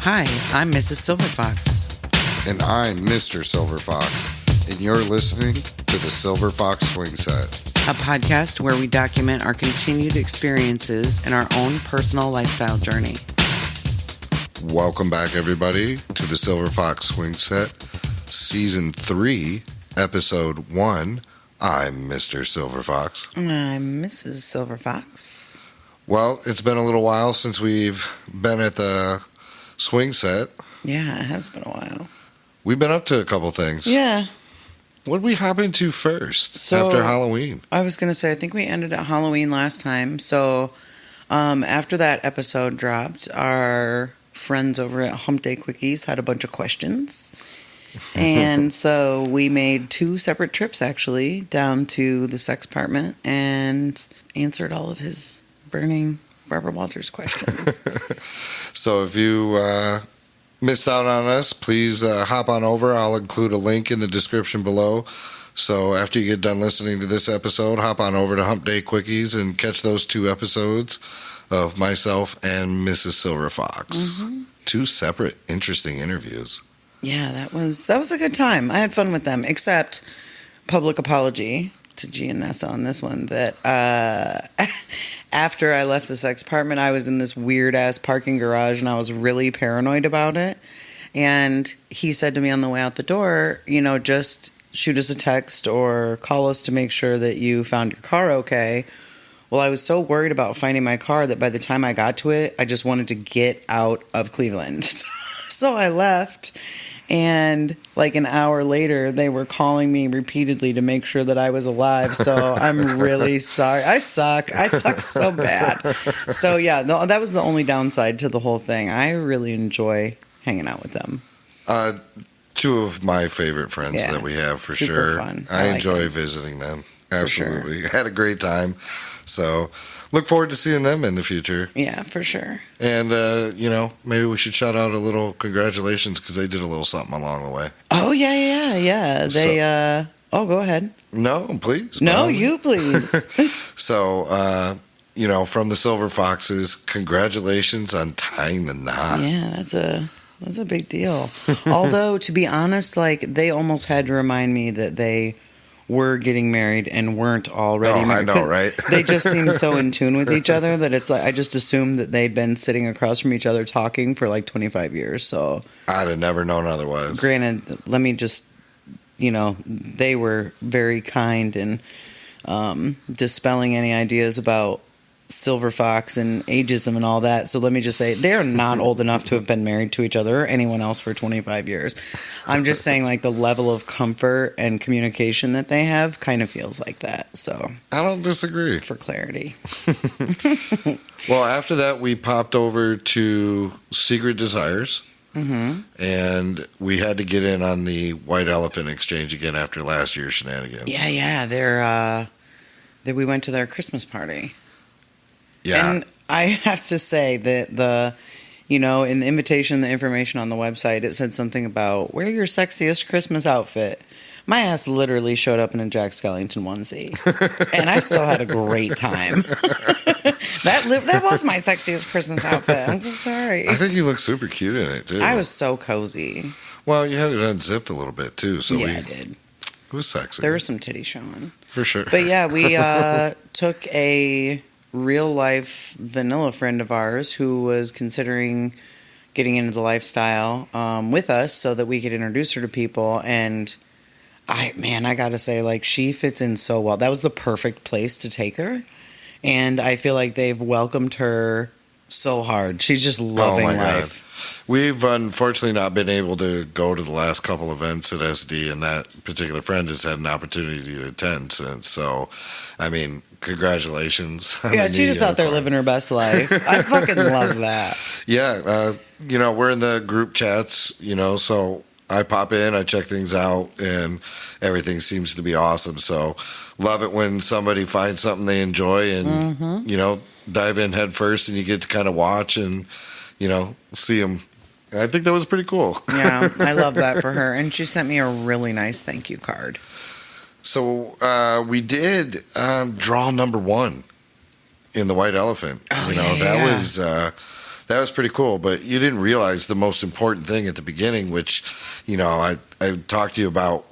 Hi, I'm Mrs. Silverfox. And I'm Mr. Silverfox, and you're listening to the Silverfox Swingset, A podcast where we document our continued experiences in our own personal lifestyle journey. Welcome back, everybody, to the Silverfox Swingset, Season 3, Episode 1. I'm Mr. Silverfox. And I'm Mrs. Silverfox. Well, it's been a little while since we've been at the Swingset. Yeah, it has been a while. We've been up to a couple things. Yeah. What did we hop into first after Halloween? I was going to say, I think we ended at Halloween last time. So after that episode dropped, our friends over at Hump Day Quickies had a bunch of questions. And so we made 2 separate trips, actually, down to the sex department and answered all of his burning Barbara Walters questions. So if you missed out on us, please hop on over. I'll include a link in the description below. So after you get done listening to this episode, hop on over to Hump Day Quickies and catch those 2 episodes of myself and Mrs. Silverfox. Mm-hmm. 2 separate, interesting interviews. Yeah, that was a good time. I had fun with them, except public apology to G and Nessa on this one that after I left the sex department, I was in this weird-ass parking garage, and I was really paranoid about it. And he said to me on the way out the door, just shoot us a text or call us to make sure that you found your car okay. Well, I was so worried about finding my car that by the time I got to it, I just wanted to get out of Cleveland. So I left. And like an hour later, they were calling me repeatedly to make sure that I was alive. So I'm really sorry. I suck so bad. So yeah, that was the only downside to the whole thing. I really enjoy hanging out with them. 2 of my favorite friends that we have, for super sure. Fun. I enjoy visiting them. Absolutely. Sure. Had a great time. So look forward to seeing them in the future. Yeah, for sure. And, maybe we should shout out a little congratulations because they did a little something along the way. Oh, yeah. They, go ahead. No, please. No, you please. So, from the Silver Foxes, congratulations on tying the knot. Yeah, that's a big deal. Although, to be honest, they almost had to remind me that they were getting married and weren't already married. I know, right? They just seem so in tune with each other that it's I just assumed that they'd been sitting across from each other talking for 25 years. So I'd have never known otherwise. Granted, let me just, they were very kind in dispelling any ideas about Silver Fox and ageism and all that. So let me just say, they're not old enough to have been married to each other or anyone else for 25 years. I'm just saying the level of comfort and communication that they have kind of feels like that. So I don't disagree. For clarity. Well, after that, we popped over to Secret Desires. Mm-hmm. And we had to get in on the White Elephant Exchange again after last year's shenanigans. Yeah. We went to their Christmas party. Yeah. And I have to say that in the invitation, the information on the website, it said something about wear your sexiest Christmas outfit. My ass literally showed up in a Jack Skellington onesie, and I still had a great time. That was my sexiest Christmas outfit. I'm so sorry. I think you look super cute in it, too. I was so cozy. Well, you had it unzipped a little bit, too. So I did. It was sexy. There was some titty showing. For sure. But yeah, we took a real-life vanilla friend of ours who was considering getting into the lifestyle with us so that we could introduce her to people. And I gotta say, she fits in so well. That was the perfect place to take her. And I feel like they've welcomed her so hard. She's just loving life. God. We've unfortunately not been able to go to the last couple events at SD, and that particular friend has had an opportunity to attend since. So, congratulations. Yeah, she's just out there living her best life. I fucking love that. Yeah, we're in the group chats, so I pop in, I check things out, and everything seems to be awesome. So love it when somebody finds something they enjoy and, dive in head first, and you get to kind of watch and, see them. I think that was pretty cool. Yeah, I love that for her. And she sent me a really nice thank you card. So we did draw number 1 in the White Elephant. Oh, that was That was pretty cool, but you didn't realize the most important thing at the beginning, which, I talked to you about,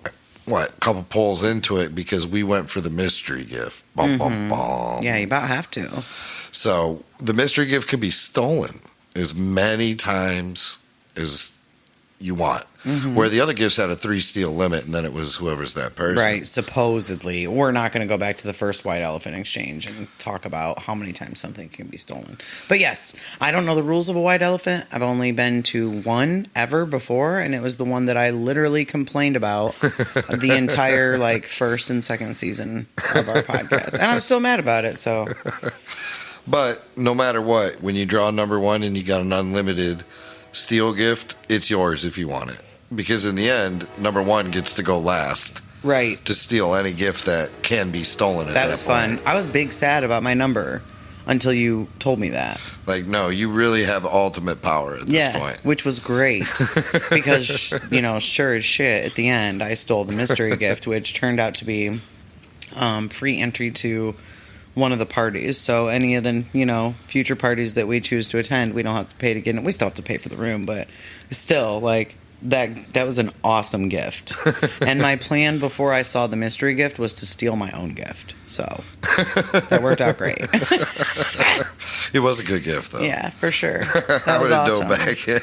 a couple polls into it, because we went for the mystery gift. Bum, bum, bum. Yeah, you about have to. So the mystery gift can be stolen as many times as you want. Where the other gifts had a 3 steal limit, and then it was whoever's that person. Right, supposedly. We're not going to go back to the first white elephant exchange and talk about how many times something can be stolen. But yes, I don't know the rules of a white elephant. I've only been to one ever before, and it was the one that I literally complained about the entire first and second season of our podcast. And I'm still mad about it, so. But no matter what, when you draw number 1 and you got an unlimited steal gift, it's yours if you want it. Because in the end, number 1 gets to go last. Right. To steal any gift that can be stolen at that point. That was fun. I was big sad about my number until you told me that. No, you really have ultimate power at this point. Which was great. Because, sure as shit, at the end, I stole the mystery gift, which turned out to be free entry to one of the parties. So any of the, future parties that we choose to attend, we don't have to pay to get in. We still have to pay for the room, but still, that was an awesome gift. And my plan before I saw the mystery gift was to steal my own gift. So that worked out great. It was a good gift, though. Yeah, for sure. I would have dove back in.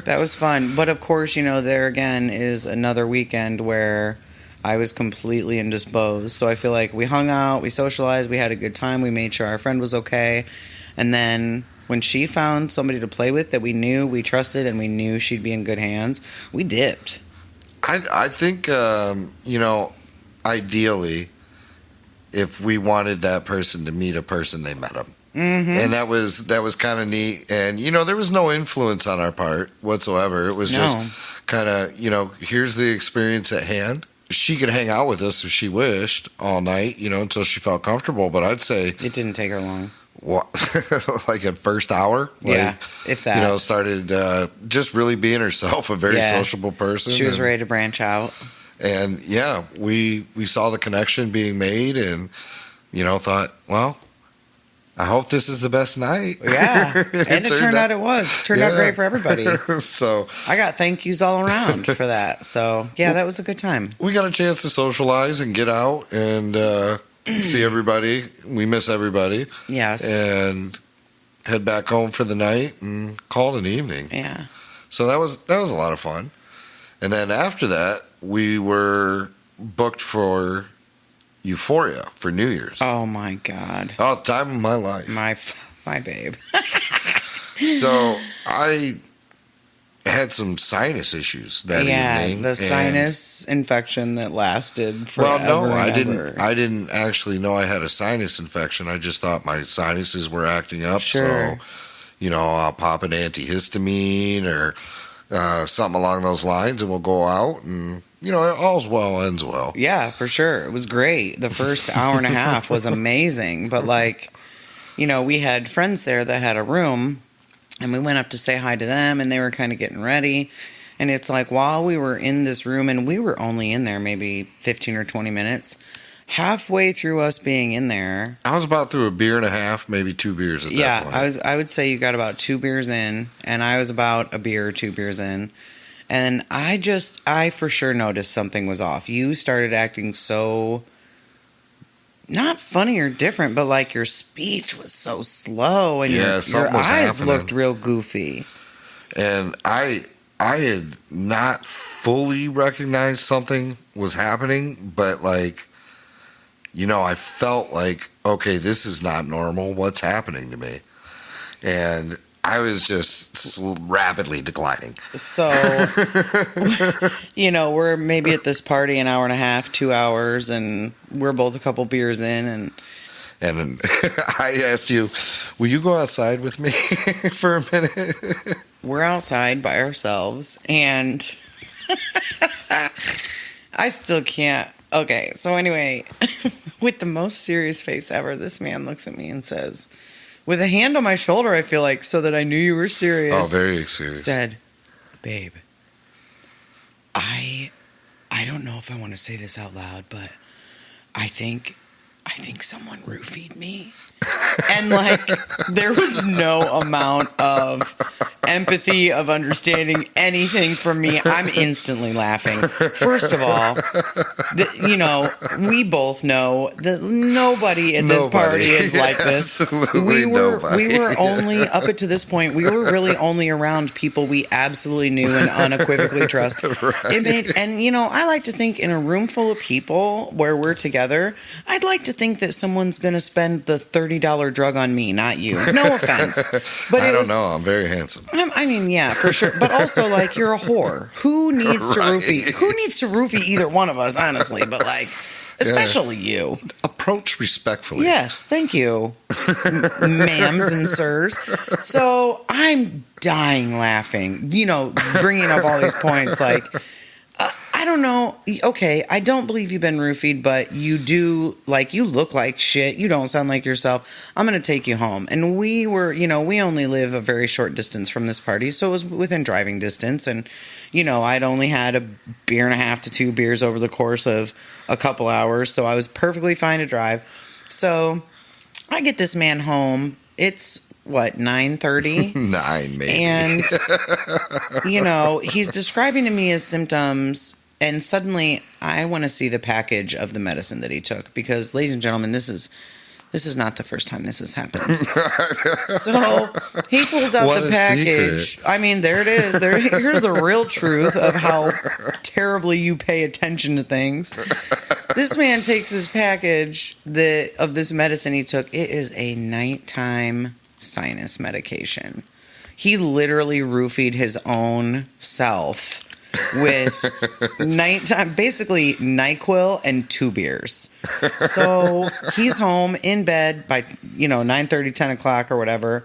That was fun. But of course, there again is another weekend where I was completely indisposed. So I feel like we hung out, we socialized, we had a good time, we made sure our friend was okay. And then when she found somebody to play with that we knew, we trusted, and we knew she'd be in good hands, we dipped. I think, ideally, if we wanted that person to meet a person, they met them. And that was kind of neat. And, there was no influence on our part whatsoever. It was just kind of, here's the experience at hand. She could hang out with us if she wished all night, until she felt comfortable. But I'd say it didn't take her long. What, at first hour? If that. Started just really being herself, a very sociable person. She was ready to branch out. And we saw the connection being made, and thought, well, I hope this is the best night. Yeah, and it turned out it was. It turned out great for everybody. So I got thank yous all around for that. So that was a good time. We got a chance to socialize and get out and see everybody. We miss everybody. Yes. And head back home for the night and call it an evening. Yeah. So that was a lot of fun. And then after that, we were booked for Euphoria for New Year's. Oh my God. Oh, time of my life. My babe. So I had some sinus issues that evening. Yeah, the sinus infection that lasted forever. Well, no, I didn't actually know I had a sinus infection. I just thought my sinuses were acting up. Sure. So, I'll pop an antihistamine or something along those lines, and we'll go out and, all's well ends well. Yeah, for sure. It was great. The first hour and a half was amazing. But we had friends there that had a room, and we went up to say hi to them, and they were kind of getting ready. And it's while we were in this room, and we were only in there maybe 15 or 20 minutes, halfway through us being in there. I was about through a beer and a half, maybe 2 beers at that point. Yeah, I would say you got about 2 beers in, and I was about a beer or 2 beers in. And I for sure noticed something was off. You started acting so, not funny or different, but your speech was so slow, and your eyes looked real goofy. And I had not fully recognized something was happening, but I felt okay, this is not normal. What's happening to me? And I was just rapidly declining. So, we're maybe at this party an hour and a half, 2 hours, and we're both a couple beers in, and I asked you, will you go outside with me for a minute? We're outside by ourselves, and I still can't. Okay, so anyway, with the most serious face ever, this man looks at me and says, with a hand on my shoulder, I feel so that I knew you were serious. Oh, very serious. Said, babe, I don't know if I want to say this out loud, but I think someone roofied me. And like, there was no amount of empathy, of understanding anything from me. I'm instantly laughing. First of all, we both know that nobody at this party is like this. Absolutely nobody. We were only, up to this point, we were really only around people we absolutely knew and unequivocally trust. Right. And I like to think in a room full of people where we're together, I'd like to think that someone's going to spend the $30 drug on me, not you. No offense. But I don't know. I'm very handsome. I mean, yeah, for sure. But also, like, you're a whore. Who needs to roofie? Who needs to roofie either one of us, honestly? But, like, especially you. Approach respectfully. Yes, thank you, ma'ams and sirs. So I'm dying laughing, bringing up all these points. Like, I don't know. Okay, I don't believe you've been roofied, but you do, like, you look like shit. You don't sound like yourself. I'm going to take you home. And we were, we only live a very short distance from this party, so it was within driving distance. And, I'd only had a beer and a half to 2 beers over the course of a couple hours, so I was perfectly fine to drive. So I get this man home. It's, 9:30? 9, maybe. And, he's describing to me his symptoms. And suddenly, I want to see the package of the medicine that he took because, ladies and gentlemen, this is not the first time this has happened. So he pulls out the package. Secret. I mean, there it is. Here's the real truth of how terribly you pay attention to things. This man takes this package of this medicine he took. It is a nighttime sinus medication. He literally roofied his own self with nighttime, basically NyQuil and 2 beers. So he's home in bed by 9:30, 10 o'clock or whatever.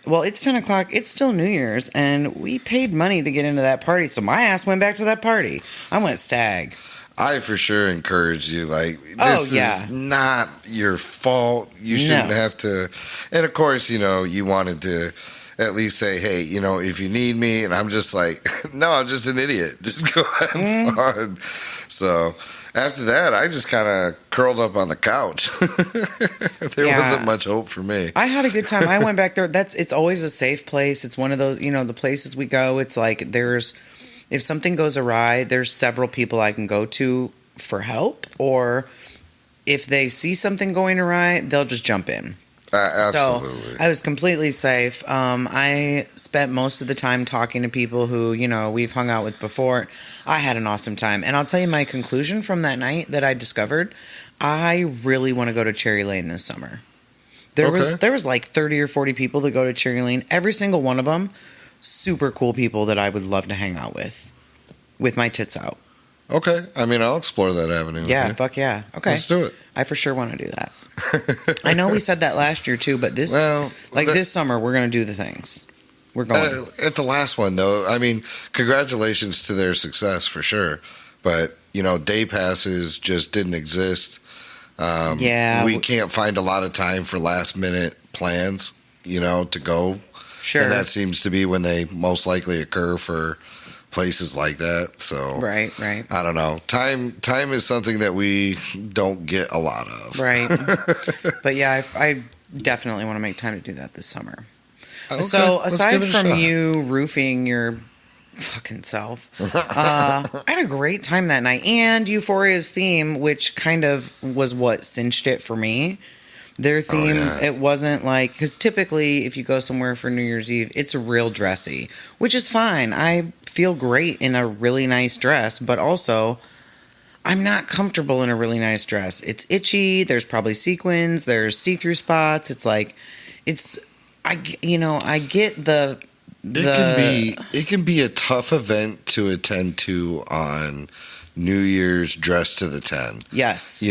Well, it's 10 o'clock. It's still New Year's, and we paid money to get into that party. So my ass went back to that party. I went stag. I for sure encourage you. Like, this is not your fault. You shouldn't have to. And of course, you wanted to at least say, hey, if you need me. And I'm just like, no, I'm just an idiot. Just go have fun. So after that, I just kind of curled up on the couch. There wasn't much hope for me. I had a good time. I went back there. It's always a safe place. It's one of those, the places we go. It's like if something goes awry, there's several people I can go to for help. Or if they see something going awry, they'll just jump in. Absolutely. So I was completely safe. I spent most of the time talking to people who, we've hung out with before. I had an awesome time. And I'll tell you my conclusion from that night that I discovered. I really want to go to Cherry Lane this summer. There was like 30 or 40 people that go to Cherry Lane. Every single one of them, super cool people that I would love to hang out with my tits out. Okay. I mean, I'll explore that avenue. Yeah, fuck yeah. Okay. Let's do it. I for sure want to do that. I know we said that last year too, but this summer we're going to do the things. We're going. At the last one though, I mean, congratulations to their success for sure. But, day passes just didn't exist. We can't find a lot of time for last minute plans, to go. Sure. And that seems to be when they most likely occur for places like that. So right. I don't know. Time is something that we don't get a lot of. Right. But yeah, I definitely want to make time to do that this summer. Okay, so aside from shot. you roofing your fucking self, I had a great time that night. And Euphoria's theme, which kind of was what cinched it for me. Their theme, It wasn't like, because typically if you go somewhere for New Year's Eve, it's real dressy, which is fine. I feel great in a really nice dress, but also I'm not comfortable in a really nice dress. It's itchy. There's probably sequins. There's see-through spots. It's like, I get the it can be a tough event to attend to on New Year's dress to the 10. Yes.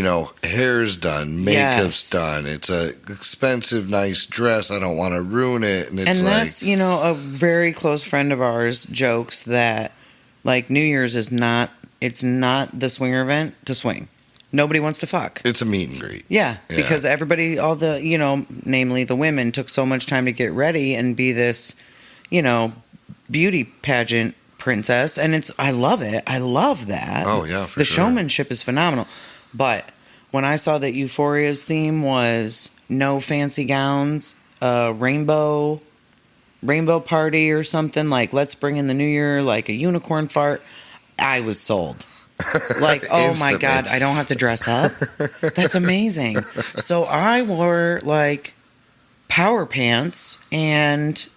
Hair's done, makeup's done. It's a expensive, nice dress. I don't want to ruin it. And that's, a very close friend of ours jokes that, like, New Year's it's not the swinger event to swing. Nobody wants to fuck. It's a meet and greet. Yeah, because everybody, all the, namely the women, took so much time to get ready and be this, beauty pageant princess, and I love it. I love that. Oh yeah, for the sure. showmanship is phenomenal. But when I saw that Euphoria's theme was no fancy gowns, rainbow party or something, like let's bring in the new year, like a unicorn fart, I was sold. Like, oh my God, I don't have to dress up. That's amazing. So I wore like power pants and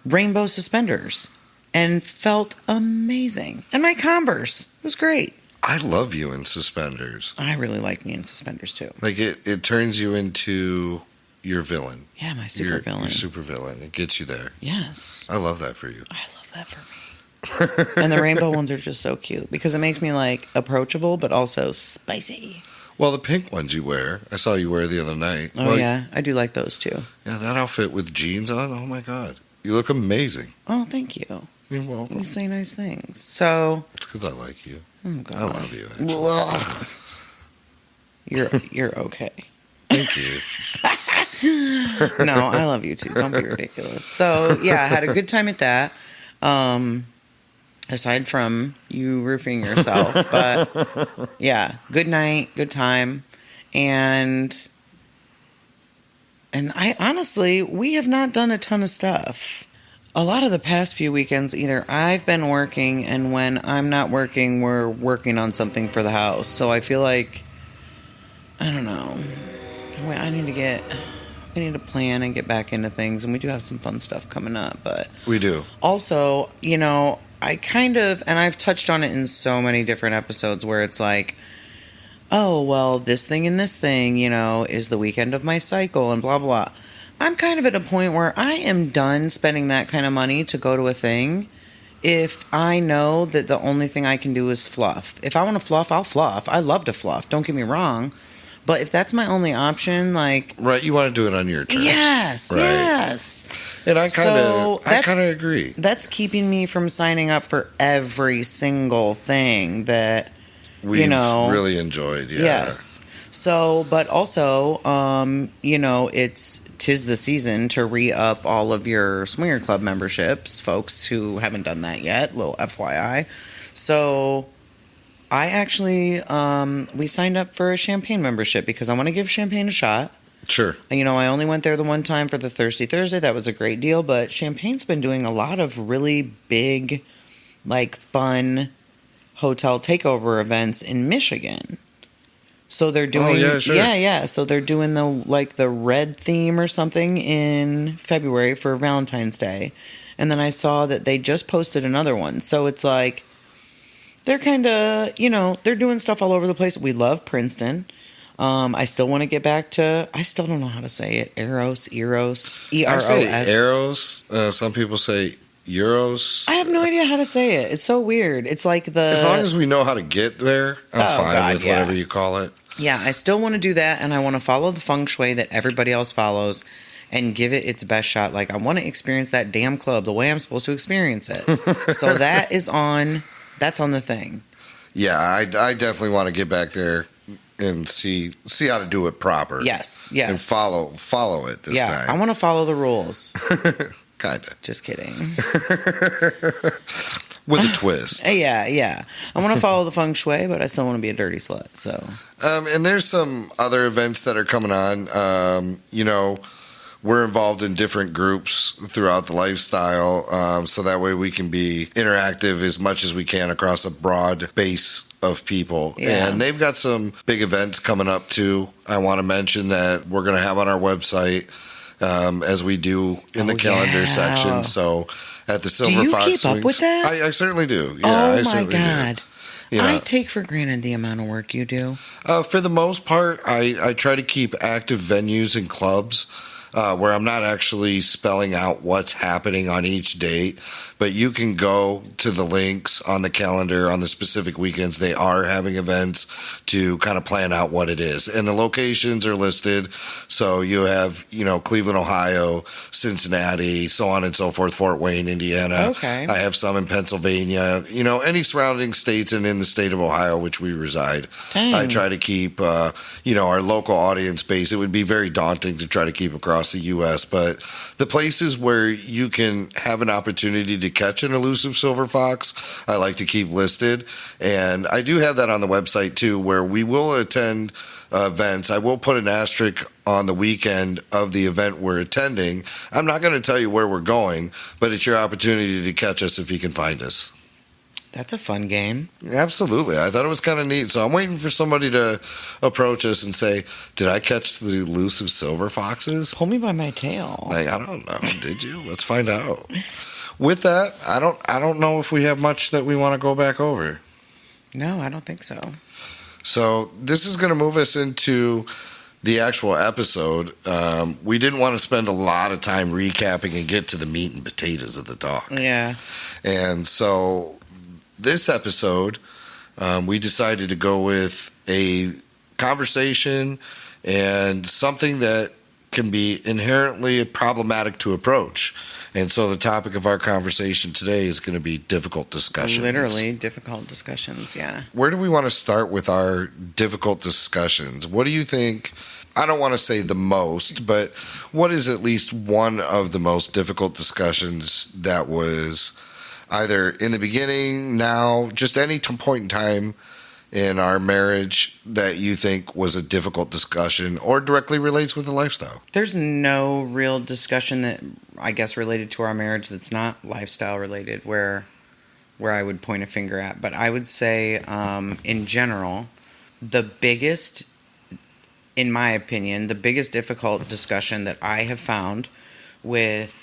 rainbow suspenders and felt amazing. And my Converse, it was great. I love you in suspenders. I really like me in suspenders too. Like it turns you into your villain. Yeah, my super villain. Your super villain. It gets you there. Yes. I love that for you. I love that for me. And the rainbow ones are just so cute because it makes me like approachable but also spicy. Well, the pink ones you wear, I saw you wear the other night. Oh, well, yeah, I do like those too. Yeah, that outfit with jeans on, oh my God. You look amazing. Oh, thank you. You're welcome. You say nice things. So it's because I like you. Oh God. I love you, actually. You're okay. Thank you. No, I love you too. Don't be ridiculous. So yeah, I had a good time at that. Aside from you roofing yourself, but yeah, good night, good time, and I honestly, we have not done a ton of stuff. A lot of the past few weekends, either I've been working, and when I'm not working, we're working on something for the house. So I feel like, I don't know, I need to plan and get back into things, and we do have some fun stuff coming up, but we do. Also, I kind of, and I've touched on it in so many different episodes where it's like, oh, well, this thing and this thing, is the weekend of my cycle and blah, blah. I'm kind of at a point where I am done spending that kind of money to go to a thing if I know that the only thing I can do is fluff. If I want to fluff, I'll fluff. I love to fluff. Don't get me wrong. But if that's my only option, like... Right, you want to do it on your terms. Yes, right. Yes. And I kind of agree. That's keeping me from signing up for every single thing that, we've really enjoyed, yeah. Yes. So, but also, tis the season to re-up all of your Swinger Club memberships, folks who haven't done that yet, little FYI. So... I actually, we signed up for a champagne membership because I want to give champagne a shot. Sure. I only went there the one time for the Thirsty Thursday. That was a great deal. But Champagne's been doing a lot of really big, like, fun hotel takeover events in Michigan. So they're doing... Oh, yeah, sure. Yeah. So they're doing the red theme or something in February for Valentine's Day. And then I saw that they just posted another one. So it's like... They're kind of, they're doing stuff all over the place. We love Princeton. I still want to get back to, I still don't know how to say it. Eros. E-R-O-S. I say Eros. Some people say Euros. I have no idea how to say it. It's so weird. It's like As long as we know how to get there, I'm fine with whatever you call it. Yeah, I still want to do that, and I want to follow the feng shui that everybody else follows and give it its best shot. Like, I want to experience that damn club the way I'm supposed to experience it. So that's on the thing. Yeah, I definitely want to get back there and see how to do it proper. Yes. And follow it this time. Yeah, I want to follow the rules. Kind of. Just kidding. With a twist. Yeah. I want to follow the feng shui, but I still want to be a dirty slut. So. And there's some other events that are coming on. We're involved in different groups throughout the lifestyle, so that way we can be interactive as much as we can across a broad base of people. Yeah. And they've got some big events coming up too. I want to mention that we're going to have on our website, as we do in the calendar section. So at the Silver Fox, do you keep up with that? I certainly do. Yeah, oh my God. Do. I take for granted the amount of work you do. For the most part, I try to keep active venues and clubs. Where I'm not actually spelling out what's happening on each date, but you can go to the links on the calendar on the specific weekends. They are having events to kind of plan out what it is. And the locations are listed. So you have, Cleveland, Ohio, Cincinnati, so on and so forth, Fort Wayne, Indiana. Okay. I have some in Pennsylvania, any surrounding states and in the state of Ohio, which we reside. Dang. I try to keep, our local audience base. It would be very daunting to try to keep across across the U.S., but the places where you can have an opportunity to catch an elusive silver fox, I like to keep listed. And I do have that on the website too, where we will attend events. I will put an asterisk on the weekend of the event we're attending. I'm not going to tell you where we're going, but it's your opportunity to catch us if you can find us. That's a fun game. Absolutely. I thought it was kind of neat. So I'm waiting for somebody to approach us and say, did I catch the elusive silver foxes? Pull me by my tail. Like, I don't know. Did you? Let's find out. With that, I don't know if we have much that we want to go back over. No, I don't think so. So this is going to move us into the actual episode. We didn't want to spend a lot of time recapping and get to the meat and potatoes of the talk. Yeah. And so this episode, we decided to go with a conversation and something that can be inherently problematic to approach. And so the topic of our conversation today is going to be difficult discussions. Literally, difficult discussions, yeah. Where do we want to start with our difficult discussions? What do you think? I don't want to say the most, but what is at least one of the most difficult discussions that was either in the beginning, now, just any point in time in our marriage that you think was a difficult discussion or directly relates with the lifestyle? There's no real discussion that I guess related to our marriage that's not lifestyle related where I would point a finger at. But I would say in general, the biggest, in my opinion, the biggest difficult discussion that I have found with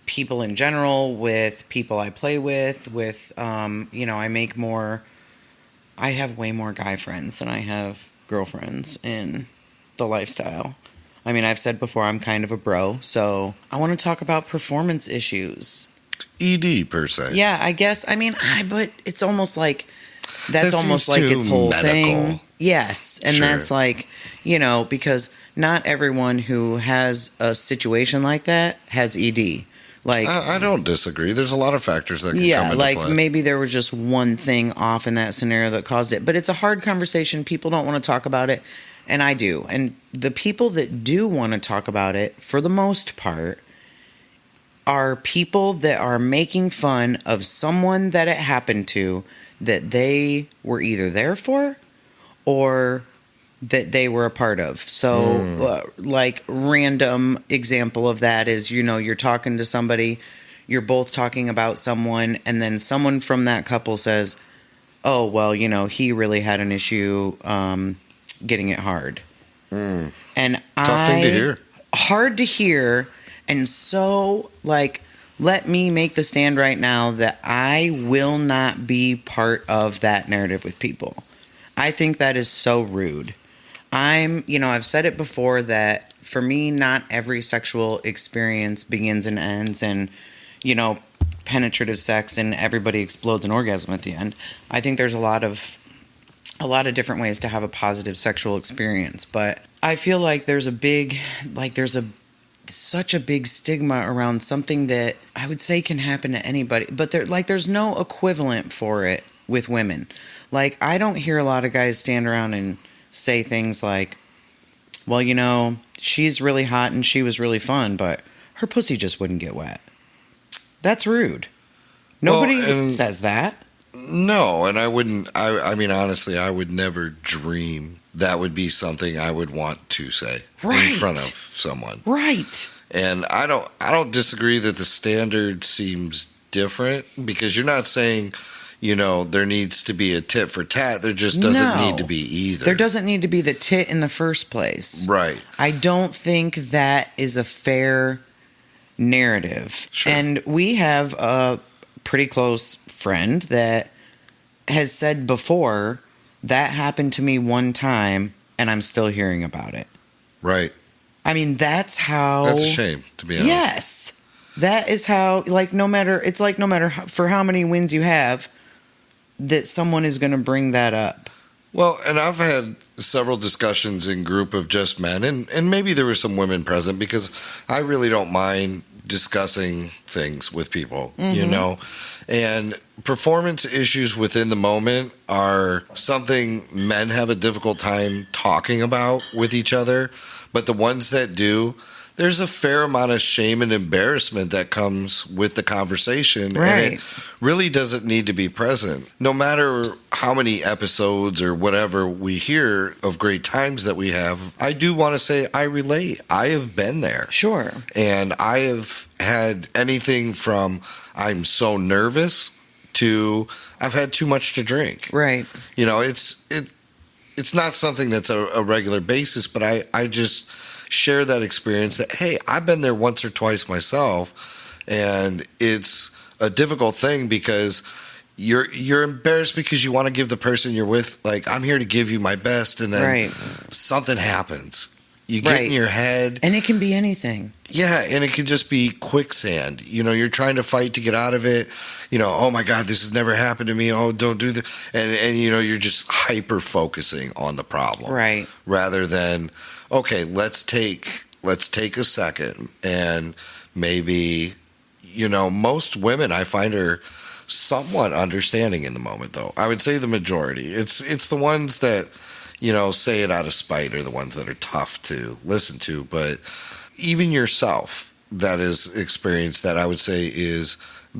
people in general, with people I play with I have way more guy friends than I have girlfriends in the lifestyle. I mean, I've said before, I'm kind of a bro, so I want to talk about performance issues. ED, per se. Yeah, I guess. I mean, but it's almost like, that's That almost seems like too its whole medical. thing. Yes, and Sure. that's like, because not everyone who has a situation like that has ED. Like, I don't disagree. There's a lot of factors that can come into like play. maybe there was just one thing off in that scenario that caused it. But it's a hard conversation. People don't want to talk about it, and I do. And the people that do want to talk about it, for the most part, are people that are making fun of someone that it happened to that they were either there for or that they were a part of. So, like, random example of that is, you're talking to somebody, you're both talking about someone, and then someone from that couple says, oh, well, he really had an issue getting it hard. And Tough thing to hear. Hard to hear, and so, like, let me make the stand right now that I will not be part of that narrative with people. I think that is so rude. I've said it before that for me, not every sexual experience begins and ends and, penetrative sex and everybody explodes an orgasm at the end. I think there's a lot of different ways to have a positive sexual experience, but I feel like there's such a big stigma around something that I would say can happen to anybody, but there's no equivalent for it with women. Like, I don't hear a lot of guys stand around and say things like, well, she's really hot and she was really fun, but her pussy just wouldn't get wet. That's rude. Nobody says that. No, and I wouldn't. I mean, honestly, I would never dream that would be something I would want to say in front of someone. Right. And I don't disagree that the standard seems different, because you're not saying, there needs to be a tit for tat. There just doesn't need to be either. There doesn't need to be the tit in the first place. Right. I don't think that is a fair narrative. Sure. And we have a pretty close friend that has said before, that happened to me one time and I'm still hearing about it. Right. I mean, that's how... That's a shame, to be honest. Yes. That is how, no matter for how many wins you have, that someone is going to bring that up. Well, and I've had several discussions in group of just men, and maybe there were some women present, because I really don't mind discussing things with people, and performance issues within the moment are something men have a difficult time talking about with each other, But the ones that do, there's a fair amount of shame and embarrassment that comes with the conversation. Right. And it really doesn't need to be present. No matter how many episodes or whatever we hear of great times that we have, I do want to say I relate. I have been there. Sure. And I have had anything from I'm so nervous to I've had too much to drink. Right. You know, it's not something that's a regular basis, but I just share that experience that, hey, I've been there once or twice myself, and it's a difficult thing because you're embarrassed because you want to give the person you're with, like, I'm here to give you my best, and then something happens. You get in your head. And it can be anything. Yeah, and it can just be quicksand. You know, you're trying to fight to get out of it. You know, oh my God, this has never happened to me. Oh, don't do this. And you know, you're just hyper focusing on the problem. Right. Rather than, okay, let's take a second and maybe, you know, most women I find are somewhat understanding in the moment, though. I would say the majority. It's the ones that, you know, say it out of spite are the ones that are tough to listen to. But even yourself that is experienced that I would say is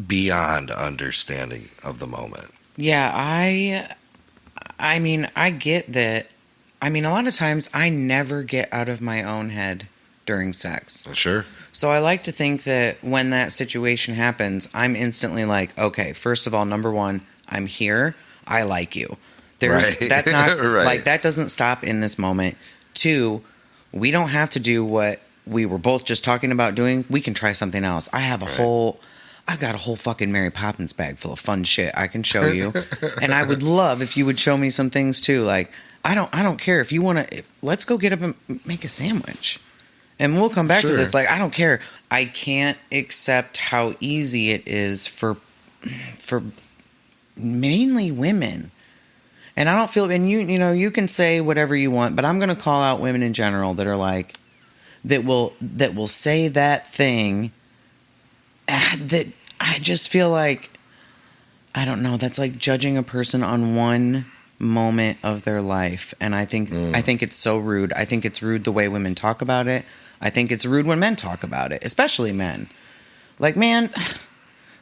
beyond understanding of the moment. Yeah, I mean, I get that. I mean, a lot of times I never get out of my own head during sex. Sure. So I like to think that when that situation happens, I'm instantly like, okay, first of all, number one, I'm here. I like you. That's not right. Like, that doesn't stop in this moment. Two, we don't have to do what we were both just talking about doing. We can try something else. I've got a whole fucking Mary Poppins bag full of fun shit I can show you. And I would love if you would show me some things too. Like, I don't care if you want to, let's go get up and make a sandwich. And we'll come back to this. Like, I don't care. I can't accept how easy it is for mainly women. And I don't feel, and you know, you can say whatever you want, but I'm going to call out women in general that are like, that will say that thing that I just feel like, I don't know, that's like judging a person on one moment of their life. And I think it's so rude. I think it's rude the way women talk about it. I think it's rude when men talk about it, especially men. Like, man,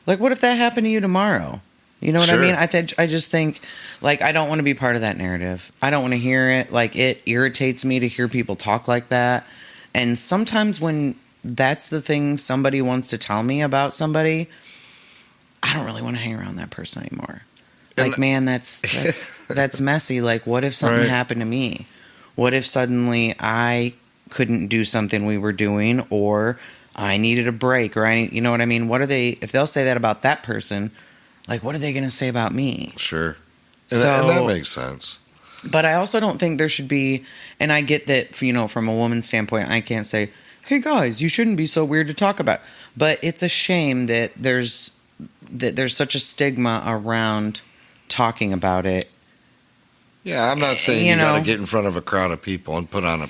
like, what if that happened to you tomorrow? You know what I mean? I just think, like, I don't want to be part of that narrative. I don't want to hear it. Like, it irritates me to hear people talk like that. And sometimes when that's the thing somebody wants to tell me about somebody, I don't really want to hang around that person anymore. Like, man, that's messy. Like, what if something happened to me? What if suddenly I couldn't do something we were doing, or I needed a break, or you know what I mean? If they'll say that about that person, like, what are they going to say about me? Sure. And that makes sense. But I also don't think there should be, and I get that, you know, from a woman's standpoint, I can't say, hey guys, you shouldn't be so weird to talk about. But it's a shame that there's such a stigma around talking about it. Yeah, I'm not saying you got to get in front of a crowd of people and put on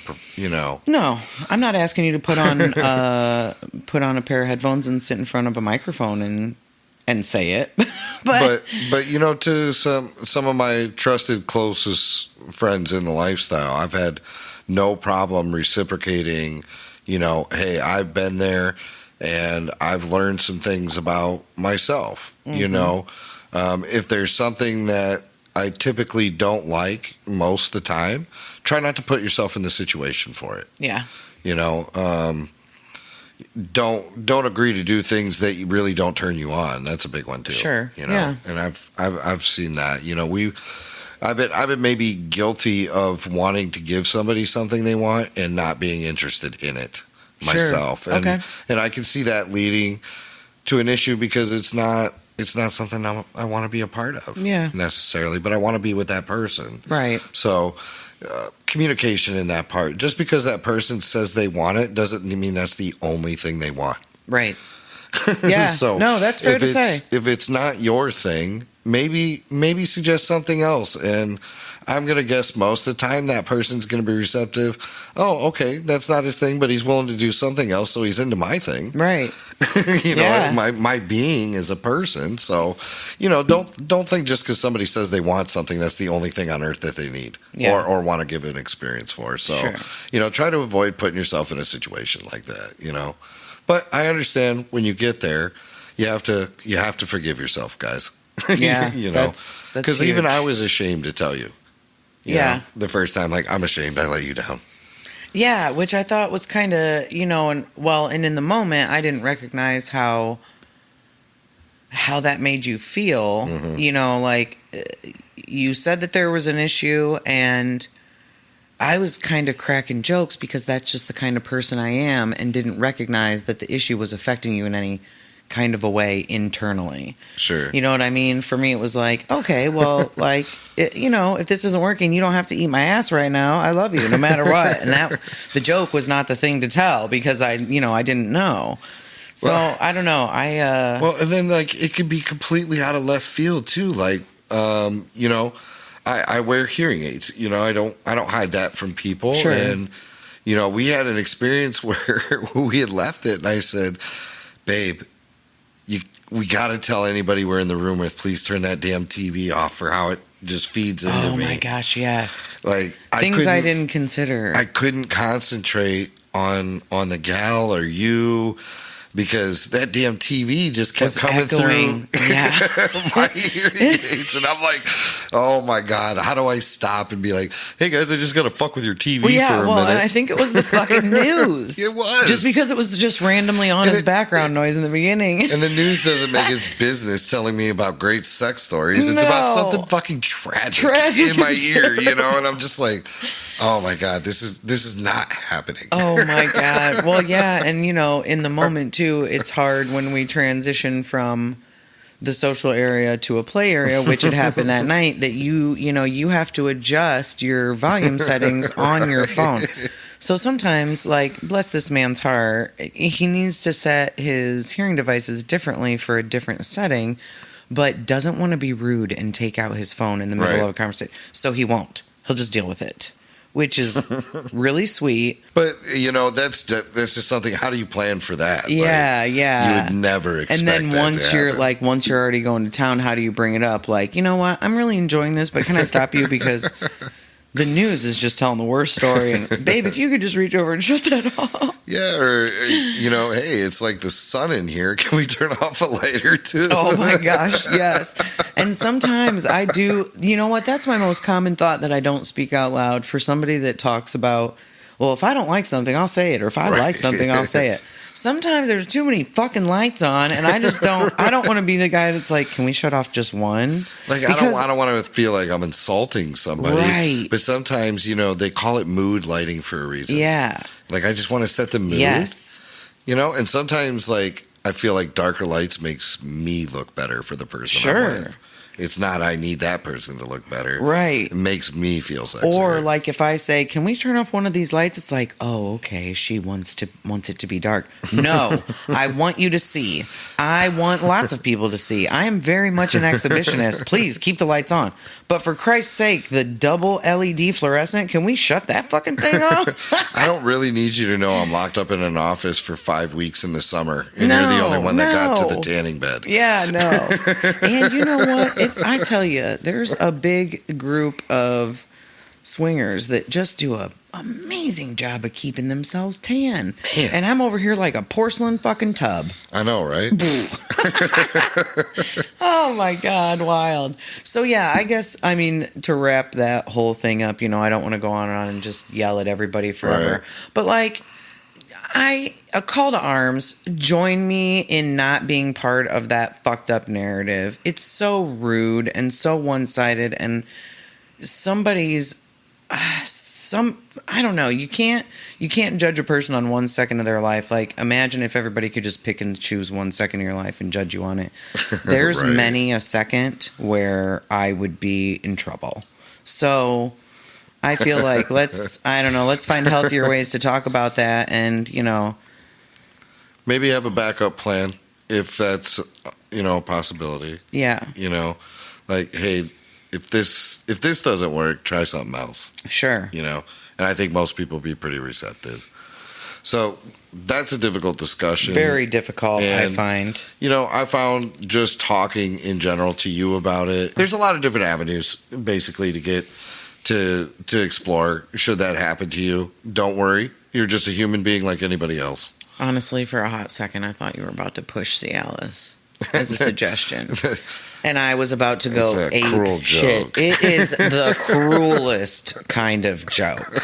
No, I'm not asking you to put on a pair of headphones and sit in front of a microphone and say it. but you know, to some of my trusted closest friends in the lifestyle, I've had no problem reciprocating, you know, hey, I've been there and I've learned some things about myself. You know, if there's something that I typically don't like most of the time, try not to put yourself in the situation for it. Yeah. You know, don't agree to do things that you really don't turn you on. That's a big one too. Sure. You know, yeah. And I've seen that. You know, I've been maybe guilty of wanting to give somebody something they want and not being interested in it myself. Sure. And okay. And I can see that leading to an issue because it's not something I want to be a part of. Yeah. Necessarily, but I want to be with that person. Right. So. Communication in that part. Just because that person says they want it doesn't mean that's the only thing they want. Right. Yeah. So no, that's fair to say. If it's not your thing, maybe suggest something else. And I'm going to guess most of the time that person's going to be receptive. Oh, okay, that's not his thing, but he's willing to do something else, so he's into my thing. Right. My being as a person. So, don't think just because somebody says they want something, that's the only thing on earth that they need or want to give an experience for. So, try to avoid putting yourself in a situation like that, But I understand when you get there, you have to forgive yourself, guys. Yeah, that's because huge. even I was ashamed to tell you. You know, the first time, like, I'm ashamed I let you down. Yeah, which I thought was kind of, and in the moment, I didn't recognize how that made you feel. Mm-hmm. You said that there was an issue, and I was kind of cracking jokes because that's just the kind of person I am, and didn't recognize that the issue was affecting you in any kind of a way internally. Sure. You know what I mean? For me, it was like, okay, well, if this isn't working, you don't have to eat my ass right now. I love you no matter what. And the joke was not the thing to tell because I didn't know. So I don't know. And then it could be completely out of left field too. I wear hearing aids. I don't hide that from people. Sure. And we had an experience where we had left it, and I said, "Babe, we got to tell anybody we're in the room with. Please turn that damn TV off for how it just feeds into me." Oh my gosh, yes. Things I didn't consider. I couldn't concentrate on the gal or you. Because that damn TV just kept coming echoing through my hearing aids. And I'm like, oh my God, how do I stop and be like, hey guys, I just got to fuck with your TV for a minute? And I think it was the fucking news. It was. Just because it was just randomly on as background noise in the beginning. And the news doesn't make its business telling me about great sex stories. It's about something fucking tragic in my ear, and I'm just like, oh my God, this is not happening. Oh my God. Well, yeah. And, in the moment too, it's hard when we transition from the social area to a play area, which had happened that night, that you have to adjust your volume settings on your phone. So sometimes, bless this man's heart, he needs to set his hearing devices differently for a different setting, but doesn't want to be rude and take out his phone in the middle of a conversation. So he won't. He'll just deal with it, which is really sweet. But, that's just something. How do you plan for that? Yeah. You would never expect that. And then once you're already going to town, how do you bring it up? You know what? I'm really enjoying this, but can I stop you? Because the news is just telling the worst story. And, babe, if you could just reach over and shut that off. Yeah, or, hey, it's like the sun in here. Can we turn off a light or two? Oh, my gosh, yes. And sometimes I do, that's my most common thought that I don't speak out loud for somebody that talks about, well, if I don't like something, I'll say it. Or if I like something, I'll say it. Sometimes there's too many fucking lights on, and I just don't. I don't want to be the guy that's like, "Can we shut off just one?" I don't want to feel like I'm insulting somebody. Right. But sometimes, they call it mood lighting for a reason. Yeah. I just want to set the mood. Yes. And sometimes, I feel like darker lights makes me look better for the person I'm with. It's not I need that person to look better. Right. It makes me feel sexier. Or if I say, "Can we turn off one of these lights?" It's like, "Oh, okay, she wants it to be dark." No, I want you to see. I want lots of people to see. I am very much an exhibitionist. Please keep the lights on. But for Christ's sake, the double LED fluorescent, can we shut that fucking thing off? I don't really need you to know I'm locked up in an office for 5 weeks in the summer, and you're the only one that got to the tanning bed. Yeah, no. And you know what? I tell you, there's a big group of swingers that just do a amazing job of keeping themselves tan. Man. And I'm over here like a porcelain fucking tub. I know, right? Oh my God, wild. So yeah, I guess, to wrap that whole thing up, I don't want to go on and on and just yell at everybody forever. Right. But a call to arms, join me in not being part of that fucked up narrative. It's so rude and so one-sided, and I don't know. You can't judge a person on 1 second of their life. Imagine if everybody could just pick and choose 1 second of your life and judge you on it. There's many a second where I would be in trouble. So I feel like let's find healthier ways to talk about that, and maybe have a backup plan if that's a possibility. Yeah. Like, hey, if this doesn't work, try something else. Sure. You know, and I think most people be pretty receptive. So that's a difficult discussion. Very difficult, I find. You know, I found just talking in general to you about it. There's a lot of different avenues, basically, to get to explore. Should that happen to you, don't worry. You're just a human being like anybody else. Honestly, for a hot second, I thought you were about to push Cialis as a suggestion. And I was about to go It's a cruel shit. joke. It is the cruelest kind of joke.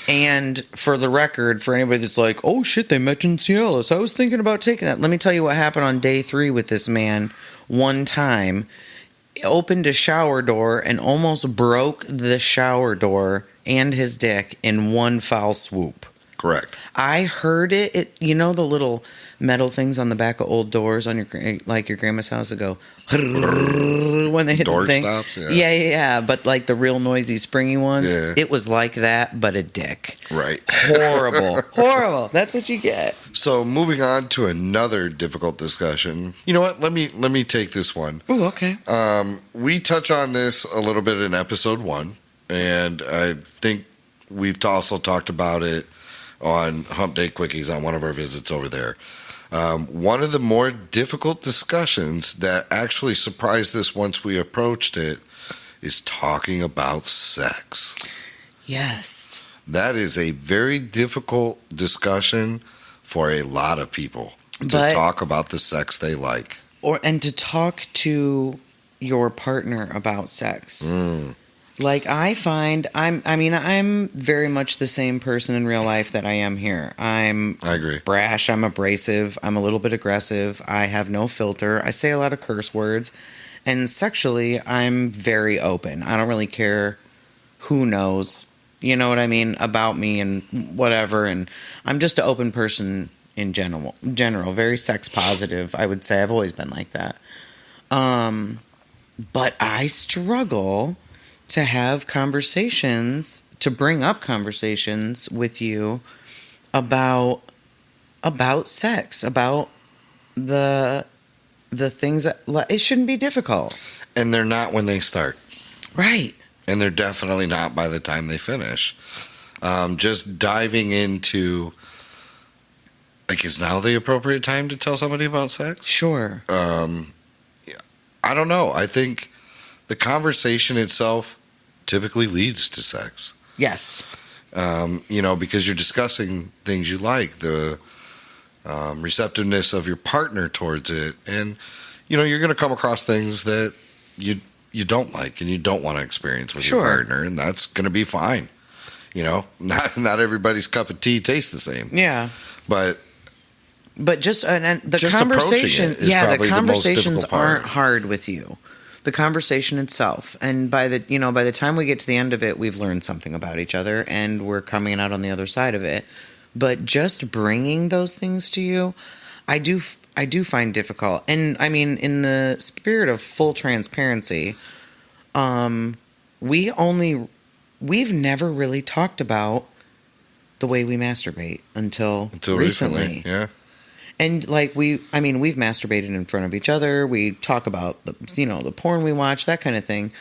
And for the record, for anybody that's like, oh shit, they mentioned Cialis, I was thinking about taking that. Let me tell you what happened on day 3 with this man. One time, opened a shower door and almost broke the shower door and his dick in one foul swoop. Correct. I heard it. You know the little metal things on the back of old doors on your grandma's house that go when they hit Door the thing. stops. Yeah. But like the real noisy, springy ones. Yeah. It was like that, but a dick. Right. Horrible. That's what you get. So moving on to another difficult discussion. You know what? Let me take this one. Oh, okay. We touch on this a little bit in episode 1, and I think we've also talked about it on Hump Day Quickies on one of our visits over there. One of the more difficult discussions that actually surprised us once we approached it is talking about sex. Yes. That is a very difficult discussion for a lot of people to talk about the sex they like. And to talk to your partner about sex. Like I find I'm very much the same person in real life that I am here. I agree. Brash, I'm abrasive, I'm a little bit aggressive, I have no filter, I say a lot of curse words, and sexually I'm very open. I don't really care who knows, you know what I mean, about me and whatever, and I'm just an open person in general, very sex positive, I would say. I've always been like that. But I struggle to have conversations, to bring up conversations with you about sex, about the things that it shouldn't be difficult. And they're not when they start. Right. And they're definitely not by the time they finish. Just diving into, like, is now the appropriate time to tell somebody about sex? Sure. I don't know. I think the conversation itself typically leads to sex. Yes. Because you're discussing things you like, the receptiveness of your partner towards it. And, you're going to come across things that you don't like and you don't want to experience with your partner. And that's going to be fine. Not everybody's cup of tea tastes the same. Yeah. But just the just conversation, probably the conversations the most difficult part. aren't hard with you. The conversation itself, and by the time we get to the end of it, we've learned something about each other, and we're coming out on the other side of it. But just bringing those things to you, I do find difficult. And I mean, in the spirit of full transparency, we've never really talked about the way we masturbate until recently. Yeah. And like we've masturbated in front of each other. We talk about the porn we watch, that kind of thing.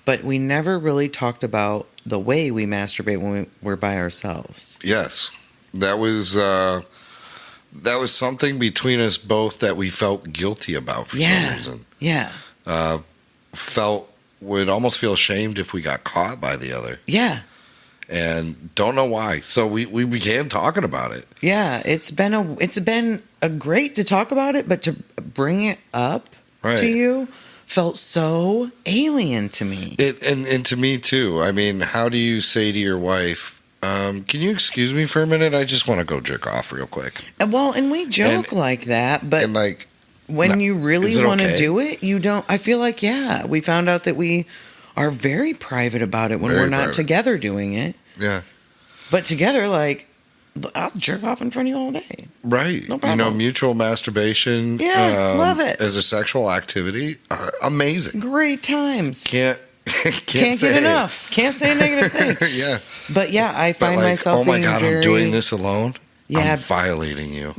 But we never really talked about the way we masturbate when we're by ourselves. Yes. That was something between us both that we felt guilty about for some reason. Yeah. Would almost feel ashamed if we got caught by the other. Yeah. And don't know why. So we began talking about it. Yeah, it's been a great to talk about it, but to bring it up to you felt so alien to me. And to me too. I mean, how do you say to your wife, can you excuse me for a minute? I just want to go jerk off real quick. And we joke like that, but when you really want to do it, you don't. I feel like, we found out that we are very private about it when we're not together doing it. Yeah. But together, I'll jerk off in front of you all day. Right. No problem. Mutual masturbation. Yeah, love it. As a sexual activity, amazing. Great times. Can't get enough. Can't say a negative thing. Yeah. But I find myself oh my being God, very... I'm doing this alone. Yeah. I'm violating you.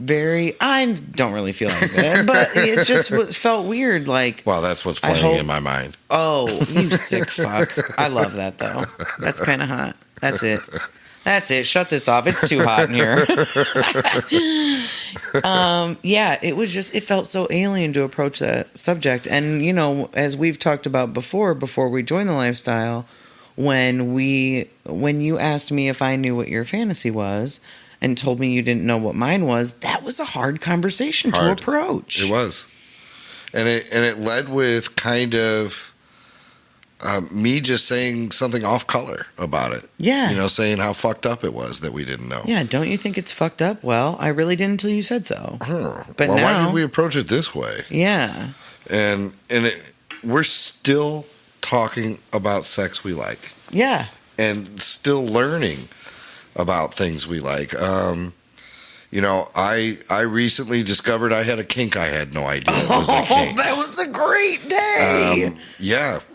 I don't really feel like that, but it just felt weird. Like, Well, that's what's playing in my mind. Oh, you sick fuck. I love that, though. That's kind of hot. That's it. That's it. Shut this off. It's too hot in here. Yeah, it felt so alien to approach that subject. And, as we've talked about before we joined the lifestyle, when you asked me if I knew what your fantasy was and told me you didn't know what mine was, that was a hard conversation to approach. It was. And it led with kind of me just saying something off color about it. Yeah. Saying how fucked up it was that we didn't know. Yeah, don't you think it's fucked up? Well, I really didn't until you said so. But well, now, why did we approach it this way? Yeah. And we're still talking about sex we like. Yeah. And still learning about things we like. I recently discovered I had a kink. I had no idea it was a kink. That was a great day.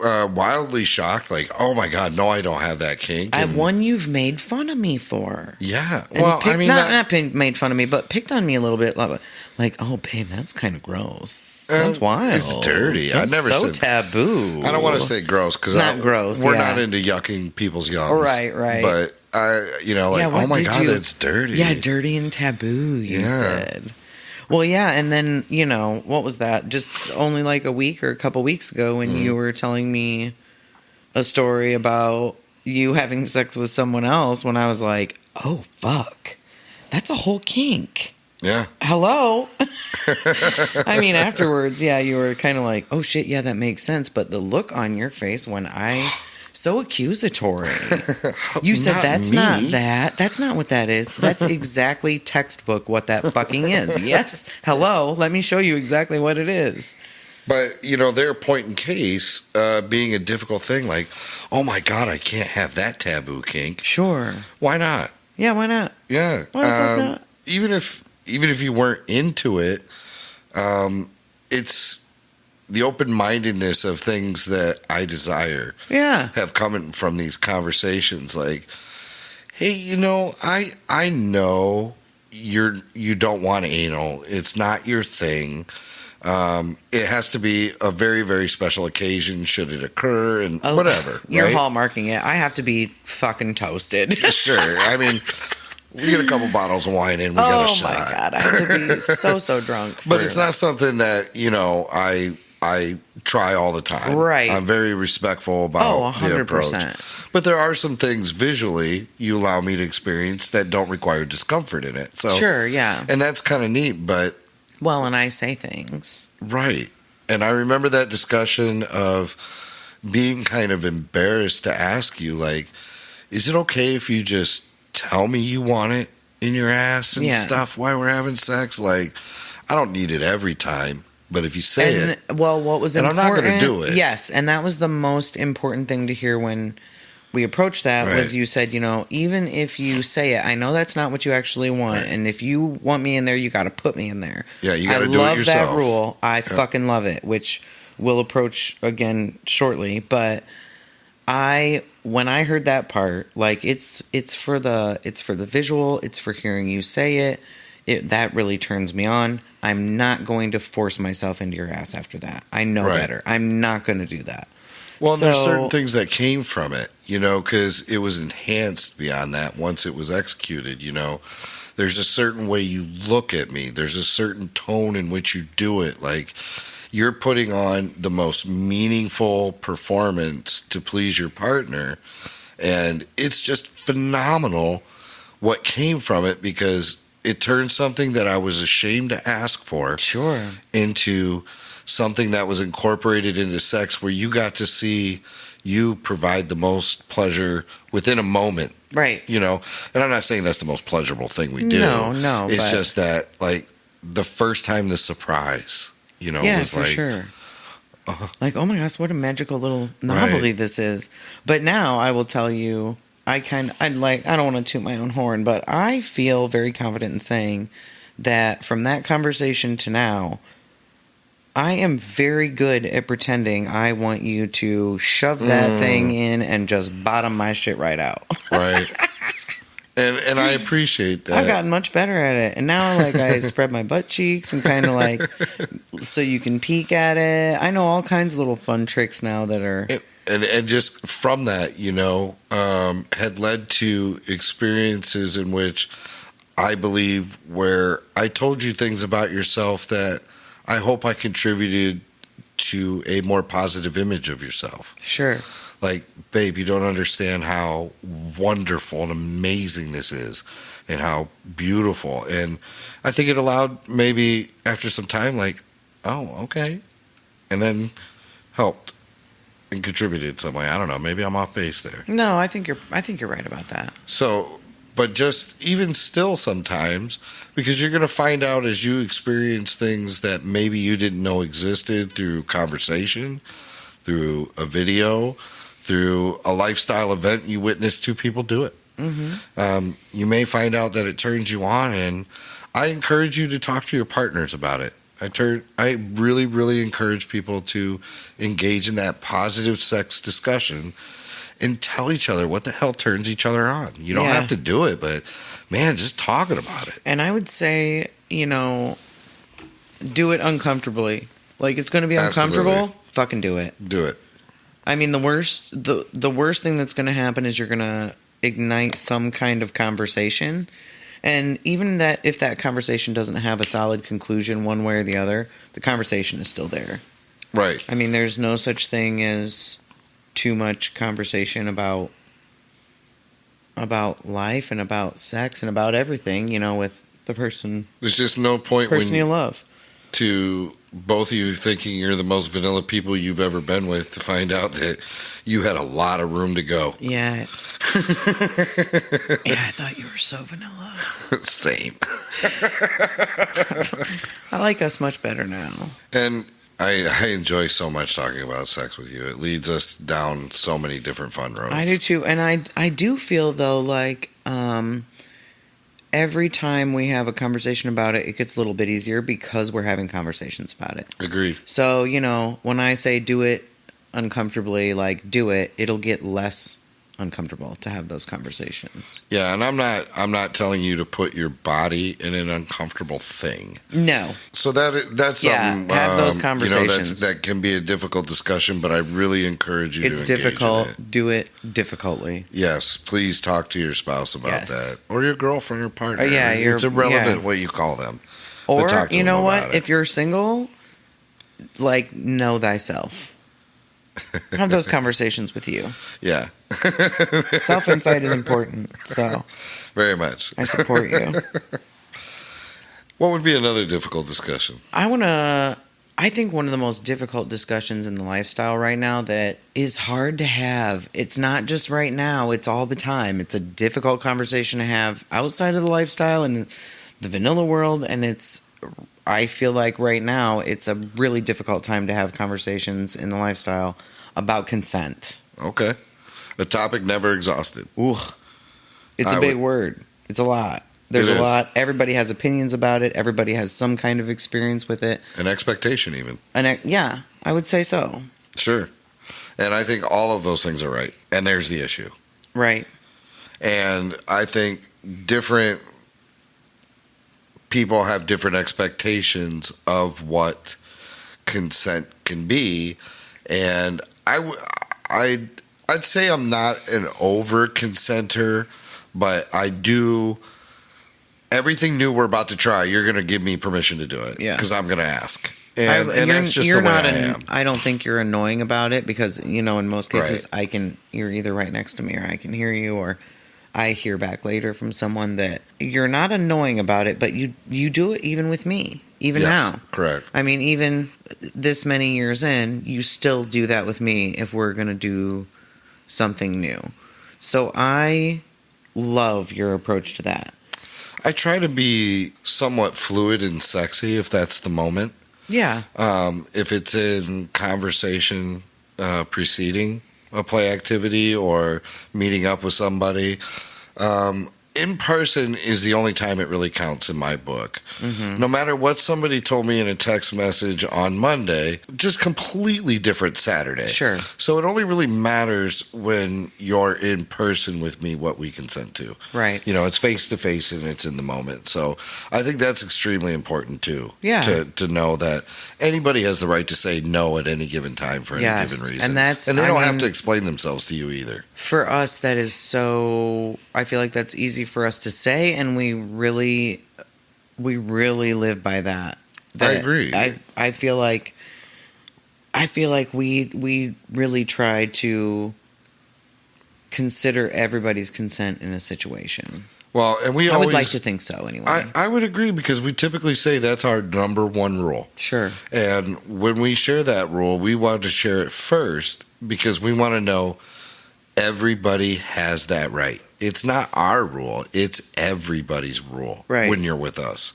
Wildly shocked. Like, oh my God, no, I don't have that kink. One you've made fun of me for. Yeah. And not made fun of me, but picked on me a little bit. Like, oh, babe, that's kind of gross. That's wild. It's dirty. That's so taboo. I don't want to say gross because we're not into yucking people's yums. Right. But oh my God, that's dirty. Yeah, dirty and taboo, you said. Well, yeah, and then, what was that? Just only like a week or a couple weeks ago when you were telling me a story about you having sex with someone else when I was like, oh, fuck. That's a whole kink. Yeah. Hello? I mean, afterwards, you were kind of like, oh, shit, yeah, that makes sense. But the look on your face when so accusatory. You said that's not that. That's not what that is. That's exactly textbook what that fucking is. Yes. Hello. Let me show you exactly what it is. But, their point in case being a difficult thing, like, oh my God, I can't have that taboo kink. Sure. Why not? Yeah, why not? Yeah. Why the fuck not? Even if you weren't into it, it's the open-mindedness of things that I desire. Yeah. Have come from these conversations. Like, hey, I know you don't want anal. It's not your thing. It has to be a very, very special occasion should it occur and whatever. You're right? hallmarking it. I have to be fucking toasted. Sure. I mean, we get a couple bottles of wine in, we got a shot. Oh my God, I have to be so drunk. But it's not something that, I try all the time. Right. I'm very respectful about 100%. the approach. But there are some things visually you allow me to experience that don't require discomfort in it. So sure, yeah. And that's kind of neat, but... Well, and I say things. Right. And I remember that discussion of being kind of embarrassed to ask you, like, is it okay if you just tell me you want it in your ass and stuff while we're having sex? Like, I don't need it every time, but if you say it, well, what was important, I'm not going to do it. Yes, and that was the most important thing to hear when we approached that. Was you said, even if you say it, I know that's not what you actually want, and if you want me in there, you got to put me in there. Yeah, you got to do it yourself. I love that rule. I fucking love it, which we'll approach again shortly, but when I heard that part, like it's for the visual, it's for hearing you say it, that really turns me on. I'm not going to force myself into your ass after that. I know better. I'm not going to do that. Well, there's certain things that came from it, because it was enhanced beyond that once it was executed, There's a certain way you look at me. There's a certain tone in which you do it. Like, you're putting on the most meaningful performance to please your partner. And it's just phenomenal what came from it, because it turned something that I was ashamed to ask for into something that was incorporated into sex, where you got to see you provide the most pleasure within a moment. Right. And I'm not saying that's the most pleasurable thing we do. No. It's just that, like, the first time the surprise, was for like... sure. Like, oh my gosh, what a magical little novelty this is. But now I will tell you, I don't want to toot my own horn, but I feel very confident in saying that from that conversation to now, I am very good at pretending I want you to shove that thing in and just bottom my shit right out. Right. And I appreciate that. I've gotten much better at it. And now, like, I spread my butt cheeks and kind of like, so you can peek at it. I know all kinds of little fun tricks now that are. And just from that, had led to experiences in which I believe where I told you things about yourself that I hope I contributed to a more positive image of yourself. Sure. Like, babe, you don't understand how wonderful and amazing this is and how beautiful. And I think it allowed maybe after some time, like, oh, okay. And then helped and contributed some way. I don't know. Maybe I'm off base there. No, I think you're right about that. So, but just even still sometimes, because you're going to find out as you experience things that maybe you didn't know existed through conversation, through a video, through a lifestyle event you witnessed two people do it. Mm-hmm. You may find out that it turns you on, and I encourage you to talk to your partners about it. I really, really encourage people to engage in that positive sex discussion and tell each other what the hell turns each other on. You don't have to do it, but man, just talking about it. And I would say, do it uncomfortably. Like, it's going to be uncomfortable. Absolutely. Fucking do it. Do it. I mean, the worst thing that's going to happen is you're going to ignite some kind of conversation. And even that, if that conversation doesn't have a solid conclusion one way or the other, the conversation is still there. Right. I mean, there's no such thing as too much conversation about life and about sex and about everything, with the person. There's just no point when you love. To both of you thinking you're the most vanilla people you've ever been with to find out that you had a lot of room to go. Yeah. I thought you were so vanilla. Same. I like us much better now. And I enjoy so much talking about sex with you. It leads us down so many different fun roads. I do too. And I do feel, though, like every time we have a conversation about it, it gets a little bit easier because we're having conversations about it. Agreed. So, when I say do it uncomfortably, like do it, it'll get less uncomfortable to have those conversations. Yeah, and I'm not telling you to put your body in an uncomfortable thing. No. So that's something have those conversations. That can be a difficult discussion, but I really encourage you to engage difficult. in it. Do it difficultly. Yes, please talk to your spouse about that, or your girlfriend or partner. It's irrelevant what you call them. Or you know what? If you're single, like, know thyself. Have those conversations with you. Yeah. Self-insight is important, so. Very much. I support you. What would be another difficult discussion? I think one of the most difficult discussions in the lifestyle right now that is hard to have, it's not just right now, it's all the time. It's a difficult conversation to have outside of the lifestyle and the vanilla world, and I feel like right now it's a really difficult time to have conversations in the lifestyle about consent. Okay. A topic never exhausted. Ooh. It's a big word. It's a lot. There's a lot. Everybody has opinions about it. Everybody has some kind of experience with it. An expectation even. Yeah, I would say so. Sure. And I think all of those things are right. And there's the issue. Right. And I think different people have different expectations of what consent can be, and I'd say I'm not an over consenter, but I do everything new we're about to try. You're going to give me permission to do it, because I'm going to ask, and that's just the way I am. I don't think you're annoying about it because in most cases you're either right next to me or I can hear you, or I hear back later from someone that you're not annoying about it, but you do it even with me, even now. Correct. I mean, even this many years in, you still do that with me if we're going to do something new. So I love your approach to that. I try to be somewhat fluid and sexy if that's the moment. Yeah. If it's in conversation preceding a play activity or meeting up with somebody, in person is the only time it really counts in my book. Mm-hmm. No matter what somebody told me in a text message on Monday, just completely different Saturday. Sure. So it only really matters when you're in person with me what we consent to. Right. You know, it's face to face and it's in the moment. So I think that's extremely important too. Yeah. To know that anybody has the right to say no at any given time for any Yes, given reason. and they don't have to explain themselves to you either. For us, that is so. I feel like that's easy for us to say, and we really live by that. I agree. I feel like we really try to consider everybody's consent in a situation. Well, and I would like to think so anyway. I would agree because we typically say that's our number one rule. Sure. And when we share that rule, we want to share it first because we want to know everybody has that right. It's not our rule, it's everybody's rule. Right. When you're with us.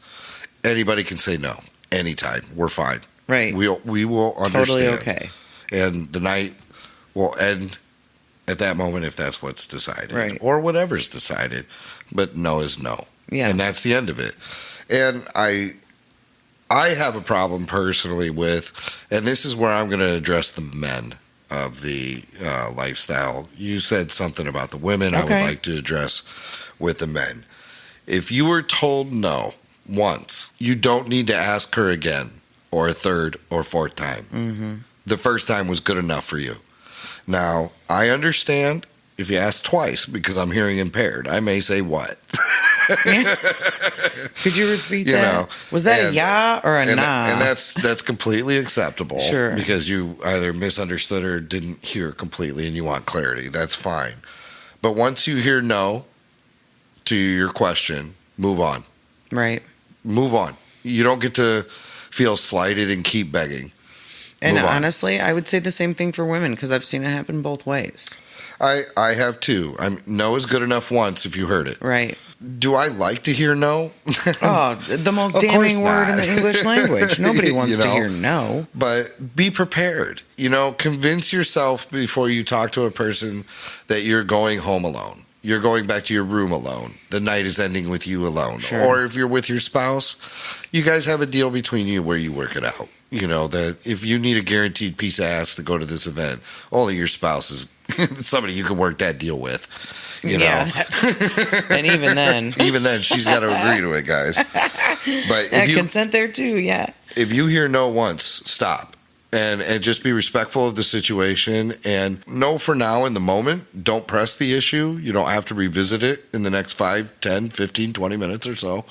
Anybody can say no anytime. We're fine. Right. We will understand. Totally okay. And the night will end at that moment if that's what's decided. Right. Or whatever's decided. But no is no. Yeah. And that's the end of it. And I have a problem personally with, and this is where I'm going to address the men of the lifestyle. You said something about the women. Okay. I would like to address with the men. If you were told no once, you don't need to ask her again or a third or fourth time. Mm-hmm. The first time was good enough for you. Now, I understand if you ask twice because I'm hearing impaired. I may say what? Yeah. Could you repeat that? Know, was that a yeah or a nah? And that's completely acceptable. Sure. Because you either misunderstood or didn't hear completely and you want clarity. That's fine. But once you hear no to your question, move on. Right. Move on. You don't get to feel slighted and keep begging. And honestly, I would say the same thing for women because I've seen it happen both ways. I have too. No is good enough once if you heard it. Right. Do I like to hear no? Oh, the most Of course damning word not. in the English language. Nobody wants You know, to hear no. But be prepared. You know, convince yourself before you talk to a person that you're going home alone. You're going back to your room alone. The night is ending with you alone. Sure. Or if you're with your spouse, you guys have a deal between you where you work it out. You know, that if you need a guaranteed piece of ass to go to this event, only your spouse is somebody you can work that deal with. You know? And even then. Even then, she's got to agree to it, guys. But if you consent there too, yeah. if you hear no once, stop. And just be respectful of the situation and know for now in the moment, don't press the issue. You don't have to revisit it in the next 5, 10, 15, 20 minutes or so.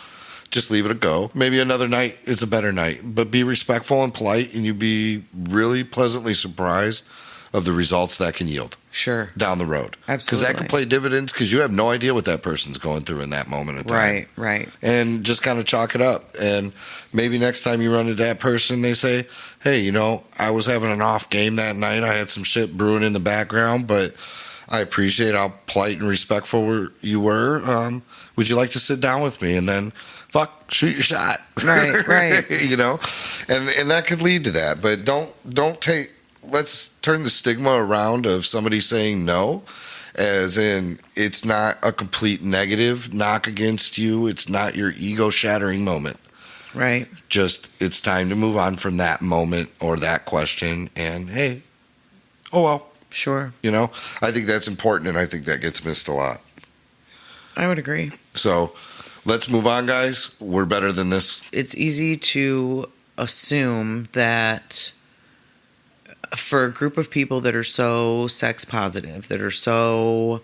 Just leave it a go. Maybe another night is a better night. But be respectful and polite and you'll be really pleasantly surprised of the results that can yield. Sure. Down the road. Absolutely. Because that can play dividends because you have no idea what that person's going through in that moment of time. Right. And just kind of chalk it up. And maybe next time you run into that person, they say, hey, you know, I was having an off game that night. I had some shit brewing in the background, but I appreciate how polite and respectful you were. Would you like to sit down with me? And then, shoot your shot. Right. You know? And that could lead to that. But don't take... Let's turn the stigma around of somebody saying no, as in it's not a complete negative knock against you. It's not your ego-shattering moment. Right. Just it's time to move on from that moment or that question. And hey, oh well. Sure. You know, I think that's important, and I think that gets missed a lot. I would agree. So let's move on, guys. We're better than this. It's easy to assume that for a group of people that are so sex positive, that are so,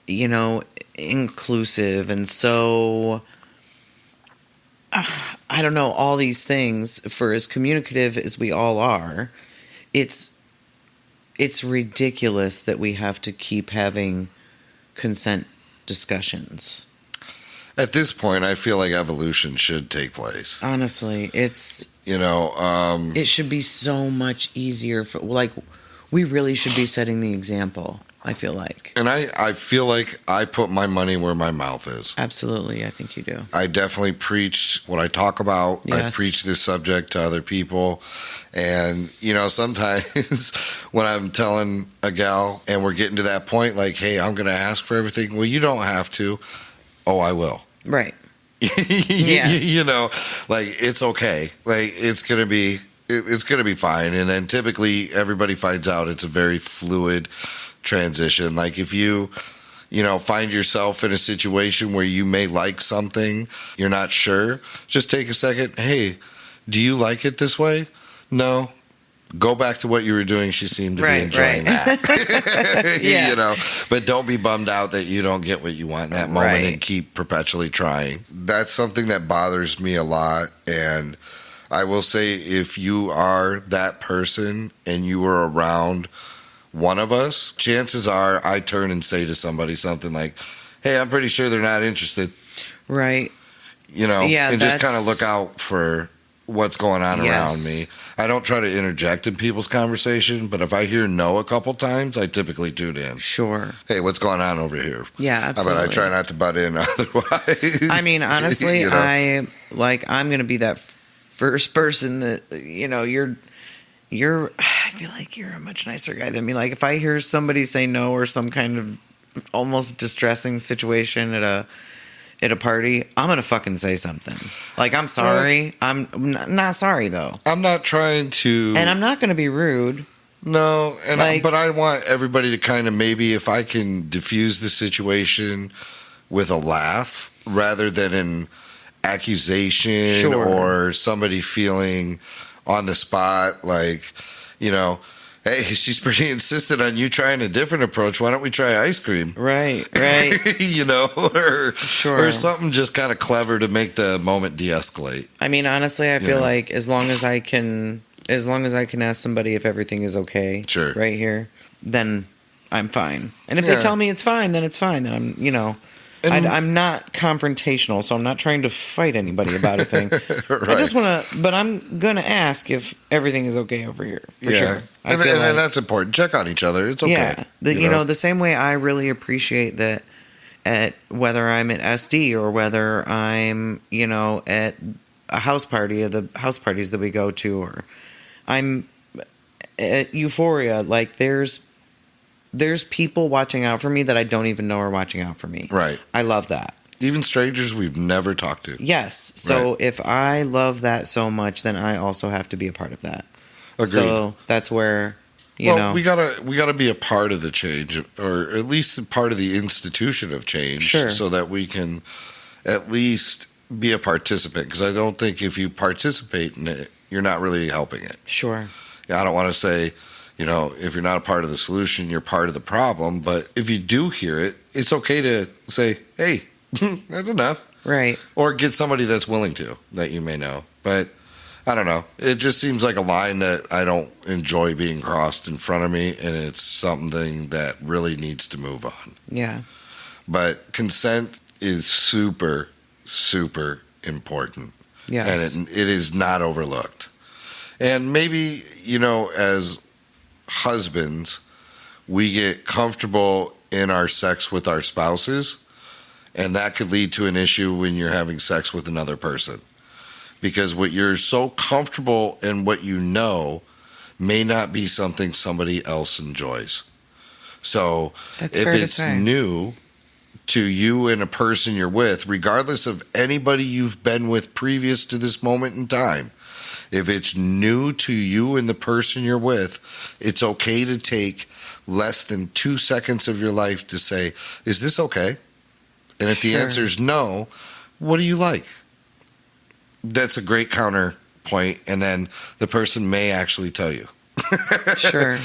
you know, inclusive and so, I don't know, all these things, for as communicative as we all are, it's ridiculous that we have to keep having consent discussions. At this point, I feel like evolution should take place. Honestly, it's... You know, it should be so much easier for, like, we really should be setting the example, I feel like. And I feel like I put my money where my mouth is. Absolutely, I think you do. I definitely preach what I talk about. Yes. I preach this subject to other people. And, you know, sometimes when I'm telling a gal and we're getting to that point, like, hey, I'm going to ask for everything. Well, you don't have to. oh, I will. Right. Yes. You know, like, it's okay. Like, it's going to be fine. And then typically everybody finds out it's a very fluid transition. Like, if you find yourself in a situation where you may like something, you're not sure, just take a second. Hey, do you like it this way? No. Go back to what you were doing. She seemed to be enjoying that. Yeah. But don't be bummed out that you don't get what you want in that moment, and keep perpetually trying. That's something that bothers me a lot. And I will say, if you are that person and you were around one of us, chances are I turn and say to somebody something like, hey, I'm pretty sure they're not interested. Right. And just kind of look out for what's going on around me. I don't try to interject in people's conversation, but if I hear no a couple times, I typically tune in. Sure. Hey, what's going on over here? Yeah, absolutely. But I try not to butt in otherwise. I mean, honestly, I'm going to be that first person that, I feel like you're a much nicer guy than me. Like, if I hear somebody say no, or some kind of almost distressing situation at a party, I'm gonna fucking say something. Like, I'm sorry. I'm not sorry though. I'm not trying to, and I'm not gonna be rude. No, but I want everybody to kind of, maybe if I can diffuse the situation with a laugh rather than an accusation, or somebody feeling on the spot like, hey, she's pretty insistent on you trying a different approach. Why don't we try ice cream? Right. Or something just kind of clever to make the moment de-escalate. I mean, honestly, I feel like as long as I can ask somebody if everything is okay, right here, then I'm fine. And if they tell me it's fine, then it's fine. Then I'm not confrontational, so I'm not trying to fight anybody about a thing. Right. I just want to, but I'm going to ask if everything is okay over here, for sure. And that's important. Check on each other. It's okay. Yeah. The same way I really appreciate that at whether I'm at SD or whether I'm, at a house party, or the house parties that we go to, or I'm at Euphoria, like there's people watching out for me that I don't even know are watching out for me. Right. I love that. Even strangers we've never talked to. Yes. So if I love that so much, then I also have to be a part of that. Agreed. So that's where, we gotta be a part of the change, or at least part of the institution of change, so that we can at least be a participant. Because I don't think if you participate in it, you're not really helping it. Sure. I don't want to say, if you're not a part of the solution, you're part of the problem. But if you do hear it, it's okay to say, hey, that's enough. Right. Or get somebody that's willing to, that you may know. But I don't know. It just seems like a line that I don't enjoy being crossed in front of me, and it's something that really needs to move on. Yeah. But consent is super, super important. Yes. And it is not overlooked. And maybe, as husbands, we get comfortable in our sex with our spouses, and that could lead to an issue when you're having sex with another person. Because what you're so comfortable in, what may not be something somebody else enjoys. So if it's new to you and a person you're with, regardless of anybody you've been with previous to this moment in time, if it's new to you and the person you're with, it's okay to take less than 2 seconds of your life to say, is this okay? And if the answer is no, what do you like? That's a great counterpoint, and then the person may actually tell you. Sure.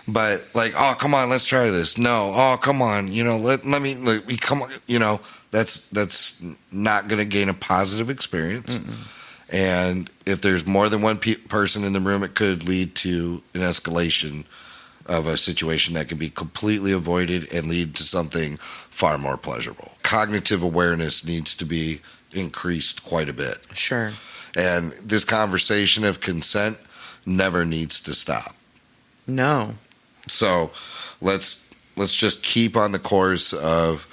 But like, oh, come on, let's try this. No, oh, come on, let me come on, that's not going to gain a positive experience. Mm-mm. And if there's more than one person in the room, it could lead to an escalation of a situation that could be completely avoided and lead to something far more pleasurable. Cognitive awareness needs to be increased quite a bit. Sure. And this conversation of consent never needs to stop. No. So let's just keep on the course of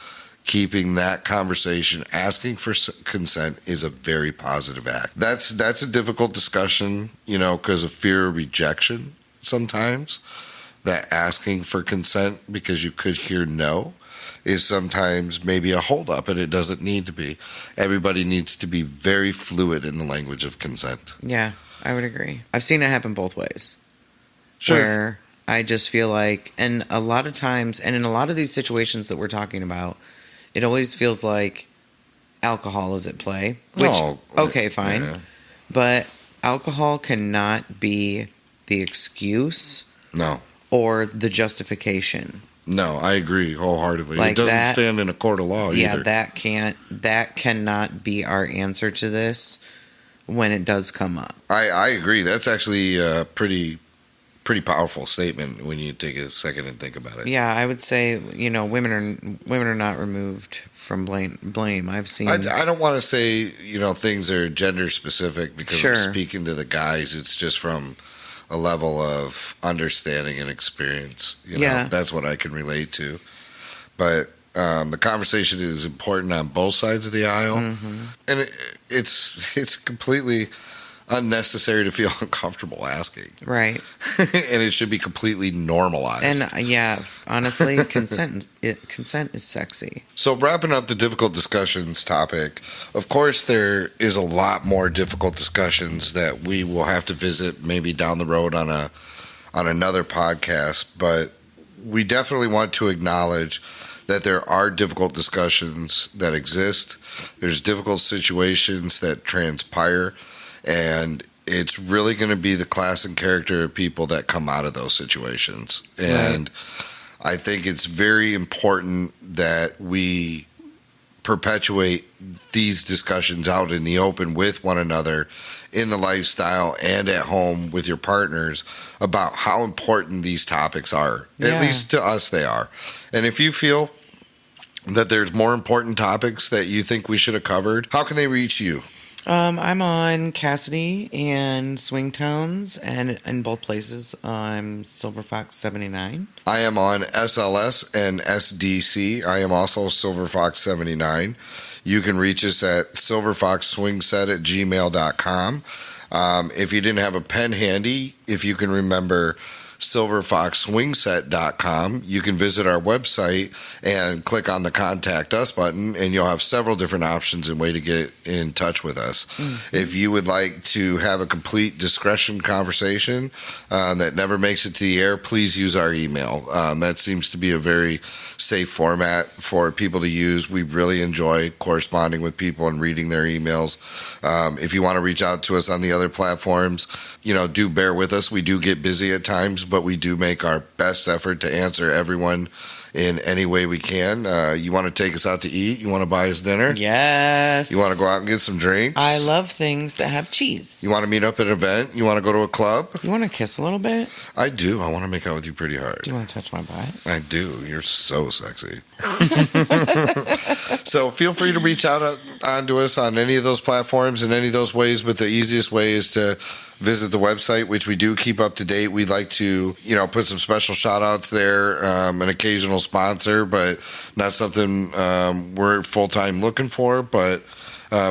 keeping that conversation. Asking for consent is a very positive act. That's a difficult discussion, because of fear of rejection sometimes, that asking for consent because you could hear no is sometimes maybe a holdup, and it doesn't need to be. Everybody needs to be very fluid in the language of consent. Yeah, I would agree. I've seen it happen both ways. Sure. Where I just feel like, and a lot of times, and in a lot of these situations that we're talking about, it always feels like alcohol is at play. Which, okay, fine. Yeah. But alcohol cannot be the excuse No. or the justification. No, I agree wholeheartedly. Like it doesn't that, stand in a court of law yeah, either. that cannot be our answer to this when it does come up. I agree. That's actually a pretty powerful statement when you take a second and think about it. Yeah, I would say, women are not removed from blame. I've seen. I don't want to say things are gender specific because Sure. I'm speaking to the guys. It's just from a level of understanding and experience. Yeah. That's what I can relate to. But the conversation is important on both sides of the aisle, and it's completely unnecessary to feel uncomfortable asking. Right. And it should be completely normalized. And yeah, honestly, consent is sexy. So wrapping up the difficult discussions topic, of course there is a lot more difficult discussions that we will have to visit maybe down the road on another podcast, but we definitely want to acknowledge that there are difficult discussions that exist. There's difficult situations that transpire, and it's really going to be the class and character of people that come out of those situations. And I think it's very important that we perpetuate these discussions out in the open with one another in the lifestyle and at home with your partners about how important these topics are. Yeah. At least to us they are. And if you feel that there's more important topics that you think we should have covered, how can they reach you? I'm on Cassidy and Swingtones, and in both places, I'm silverfox79. I am on SLS and SDC. I am also silverfox79. You can reach us at silverfoxswingset at gmail.com. If you didn't have a pen handy, if you can remember silverfoxswingset.com, you can visit our website and click on the Contact Us button, and you'll have several different options and way to get in touch with us. If you would like to have a complete discretion conversation that never makes it to the air, please use our email. That seems to be a very safe format for people to use. We really enjoy corresponding with people and reading their emails. If you want to reach out to us on the other platforms, do bear with us. We do get busy at times, but we do make our best effort to answer everyone in any way we can. You want to take us out to eat? You want to buy us dinner? Yes. You want to go out and get some drinks? I love things that have cheese. You want to meet up at an event? You want to go to a club? You want to kiss a little bit? I do. I want to make out with you pretty hard. Do you want to touch my butt? I do. You're so sexy. So feel free to reach out onto us on any of those platforms in any of those ways, but the easiest way is to visit the website, which we do keep up to date. We'd like to, put some special shout outs there, an occasional sponsor, but not something we're full-time looking for, but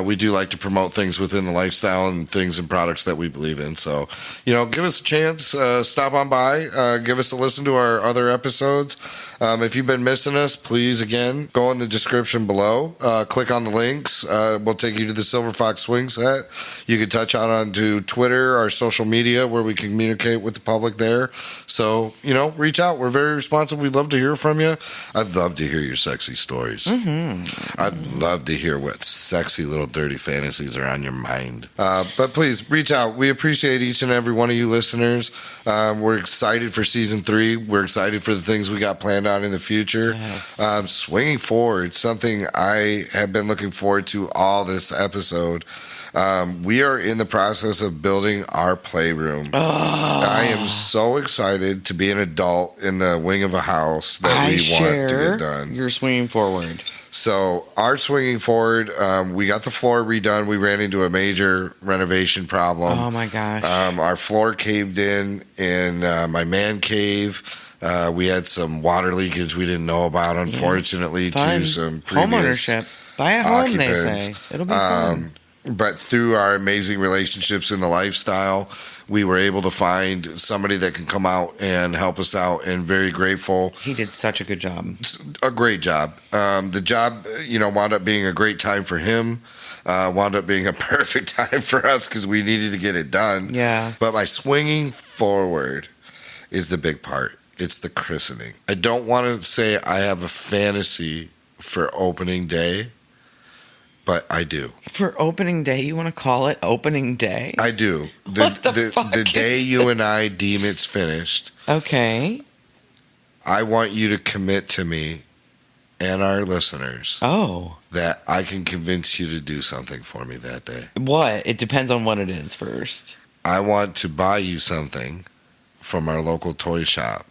we do like to promote things within the lifestyle and things and products that we believe in. So, give us a chance, stop on by, give us a listen to our other episodes. If you've been missing us, please, again, go in the description below, click on the links. We'll take you to the Silver Fox Swing Set. You can touch out onto Twitter, our social media, where we can communicate with the public there. So, reach out. We're very responsive. We'd love to hear from you. I'd love to hear your sexy stories. I'd love to hear what sexy little dirty fantasies are on your mind. But please, reach out. We appreciate each and every one of you listeners. We're excited for season 3. We're excited for the things we got planned out in the future. Yes. Swinging forward, something I have been looking forward to all this episode. We are in the process of building our playroom. I am so excited to be an adult in the wing of a house that we want to get done. You're swinging forward. So our swinging forward, we got the floor redone. We ran into a major renovation problem. Oh my gosh. Our floor caved in my man cave. We had some water leakage we didn't know about, unfortunately, to some previous homeownership. Buy a home, occupants. they say. It'll be fun. But through our amazing relationships in the lifestyle, we were able to find somebody that can come out and help us out, and very grateful. He did such a good job. A great job. The job, wound up being a great time for him. Wound up being a perfect time for us because we needed to get it done. Yeah. But my swinging forward is the big part. It's the christening. I don't want to say I have a fantasy for opening day, but I do. For opening day, you want to call it opening day? I do. The day you and I deem it's finished. Okay. I want you to commit to me and our listeners. Oh. That I can convince you to do something for me that day. What? It depends on what it is first. I want to buy you something from our local toy shop,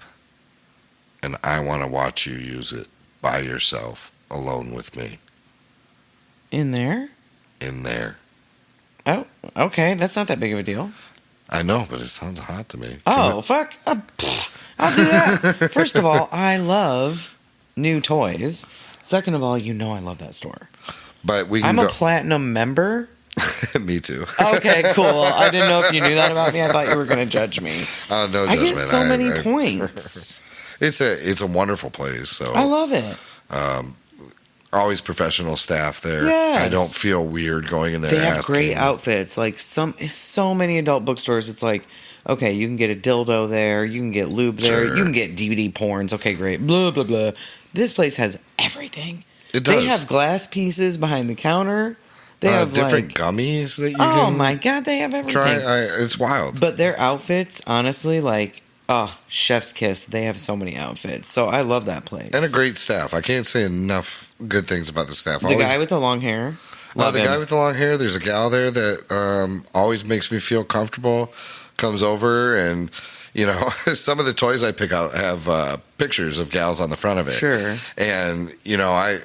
and I want to watch you use it by yourself, alone with me. In there? In there. Oh, okay. That's not that big of a deal. I know, but it sounds hot to me. Fuck. I'll do that. First of all, I love new toys. Second of all, I love that store. But we can I'm a platinum member. Me too. Okay, cool. I didn't know if you knew that about me. I thought you were going to judge me. Oh, no I judgment. get so many points. It's a wonderful place. So I love it. Always professional staff there. Yes. I don't feel weird going in there. They have great outfits. Like so many adult bookstores. It's like, okay, you can get a dildo there. You can get lube there. Sure. You can get DVD porns. Okay, great. Blah, blah, blah. This place has everything. It does. They have glass pieces behind the counter. They have different gummies that you can. Oh my God, they have everything. It's wild. But their outfits, honestly, chef's kiss. They have so many outfits. So I love that place. And a great staff. I can't say enough good things about the staff. The guy with the long hair. Guy with the long hair. There's a gal there that always makes me feel comfortable. Comes over and, some of the toys I pick out have pictures of gals on the front of it. Sure. And,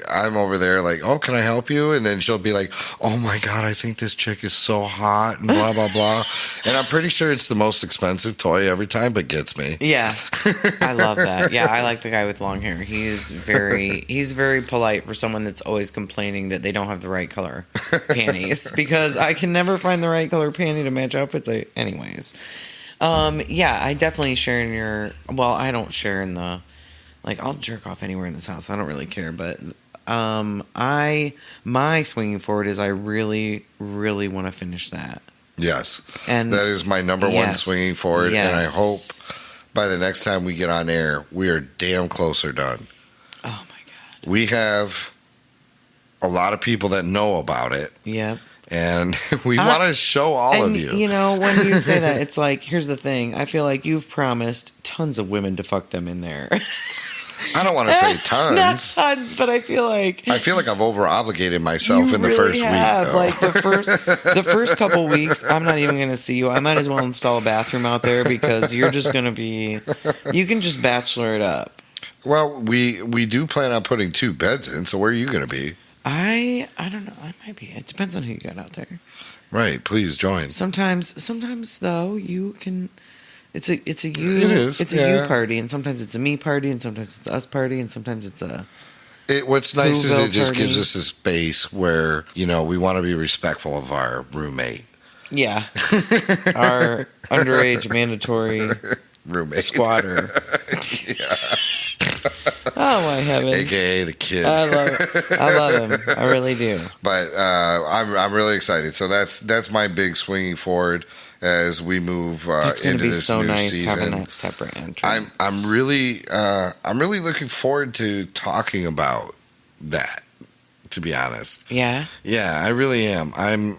I'm over there like, oh, can I help you? And then she'll be like, oh my God, I think this chick is so hot and blah, blah, blah. And I'm pretty sure it's the most expensive toy every time, but gets me. Yeah. I love that. Yeah, I like the guy with long hair. He's very polite for someone that's always complaining that they don't have the right color panties because I can never find the right color panty to match outfits. Anyways. Yeah, I definitely share in your. Well, I don't share in the. I'll jerk off anywhere in this house. I don't really care, but my swinging forward is I really, really want to finish that. Yes, and that is my number one swinging forward, and I hope by the next time we get on air, we are damn closer done. Oh my God, we have a lot of people that know about it. Yep. And we want to show all of you. When you say that, it's like, here's the thing. I feel like you've promised tons of women to fuck them in there. I don't want to say tons. Not tons, but I feel like I've over obligated myself in the first week. Though. The first couple weeks, I'm not even going to see you. I might as well install a bathroom out there because you're just going to be. You can just bachelor it up. Well, we do plan on putting 2 beds in. So where are you going to be? I don't know. I might be. It depends on who you got out there. Right. Please join. Sometimes though, you can. It's a you. It is. It's a you party, and sometimes it's a me party, and sometimes it's us party, and sometimes it's a. What's nice is it just party. gives us a space where we want to be respectful of our roommate. Yeah. Our underage mandatory roommate squatter. Yeah. Oh my heavens! AKA the kid. I love him. I really do. But I'm really excited. So that's my big swinging forward as we move into this so new nice season. Having that separate entrance. I'm really looking forward to talking about that. To be honest. Yeah. Yeah, I really am. I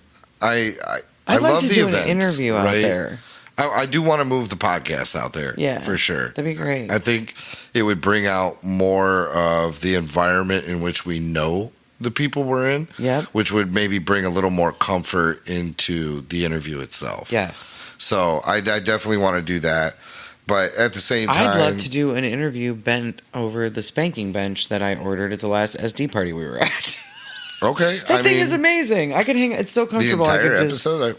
I'd like love to the do events, an interview out there. I do want to move the podcast out there. Yeah, for sure. That'd be great. I think it would bring out more of the environment in which we know the people we're in. Yep. Which would maybe bring a little more comfort into the interview itself. Yes. So I definitely want to do that. But at the same time, I'd love to do an interview bent over the spanking bench that I ordered at the last SD party we were at. Okay. That thing is amazing. I can hang. It's so comfortable. The entire episode.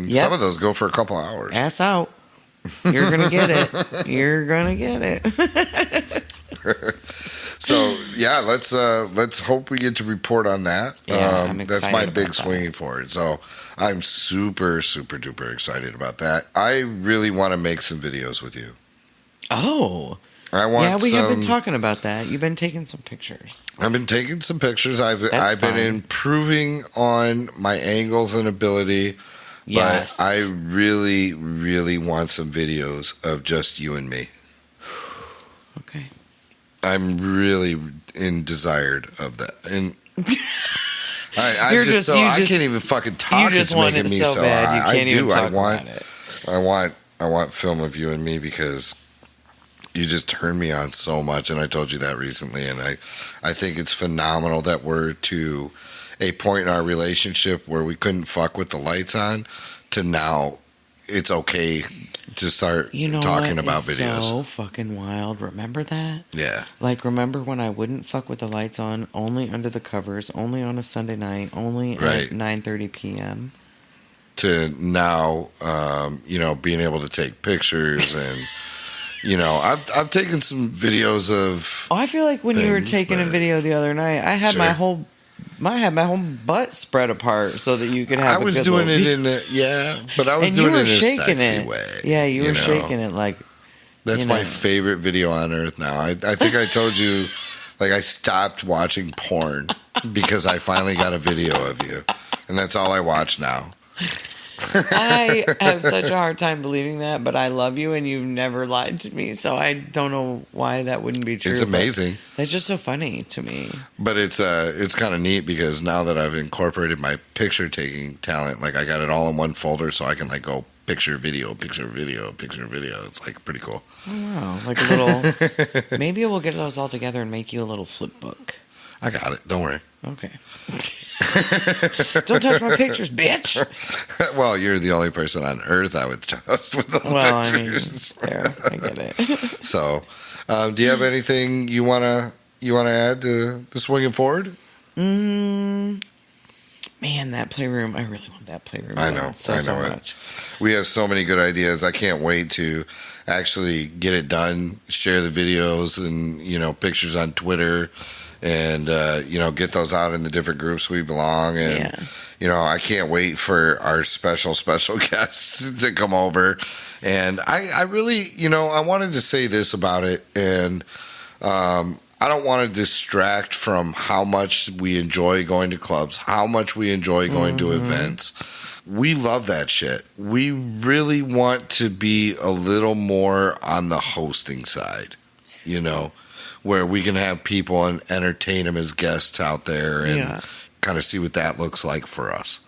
Some of those go for a couple hours. Ass out. You're gonna get it. You're gonna get it. So yeah, let's hope we get to report on that. Yeah, I'm that's excited my about big that. swinging for it. So I'm super, super duper excited about that. I really want to make some videos with you. Oh. I want Yeah, we have been some- talking about that. You've been taking some pictures. I've been taking some pictures. I've That's been fine. improving on my angles and ability. Yes. But I really, really want some videos of just you and me. Okay. I'm really desired of that. And I You're just just- you I just- can't even fucking talk. You just It's want making it me so so. bad you I can't even do. talk about it. I want film of you and me because you just turned me on so much, and I told you that recently, and I think it's phenomenal that we're to a point in our relationship where we couldn't fuck with the lights on to now it's okay to start talking about videos. So fucking wild. Remember that? Yeah. Like, remember when I wouldn't fuck with the lights on, only under the covers, only on a Sunday night, only Right. at 9:30 p.m. To now, being able to take pictures and, I've taken some videos of. Oh, I feel like when you were things, taking a but- video the other night, I had Sure. I had my whole butt spread apart so that you could have. I was a good doing little it in but I was and doing you it were in a shaking sexy it. way. Yeah, you were know? shaking it like. That's you my know. favorite video on earth now. I think I told you, like, I stopped watching porn because I finally got a video of you, and that's all I watch now. I have such a hard time believing that, but I love you and you've never lied to me, so I don't know why that wouldn't be true. It's but amazing, That's just so funny to me. but it's kind of neat because now that I've incorporated my picture taking talent, like I got it all in one folder, so I can like go picture, video, picture, video, picture, video. It's like pretty cool. Oh, wow. Like a little. Maybe we'll get those all together and make you a little flip book. I got it. Don't worry. Okay. Don't touch my pictures, bitch. Well, you're the only person on earth I would trust with those Well, pictures. I mean, there. I get it. So, do you have anything you wanna add to the swinging forward? Man, that playroom. I really want that playroom. I know. So I know it. much. We have so many good ideas. I can't wait to actually get it done. Share the videos and pictures on Twitter, and get those out in the different groups we belong. And I can't wait for our special guests to come over. And I really, I wanted to say this about it, and I don't want to distract from how much we enjoy going to clubs, how much we enjoy going to events. We love that shit. We really want to be a little more on the hosting side, where we can have people and entertain them as guests out there and kind of see what that looks like for us.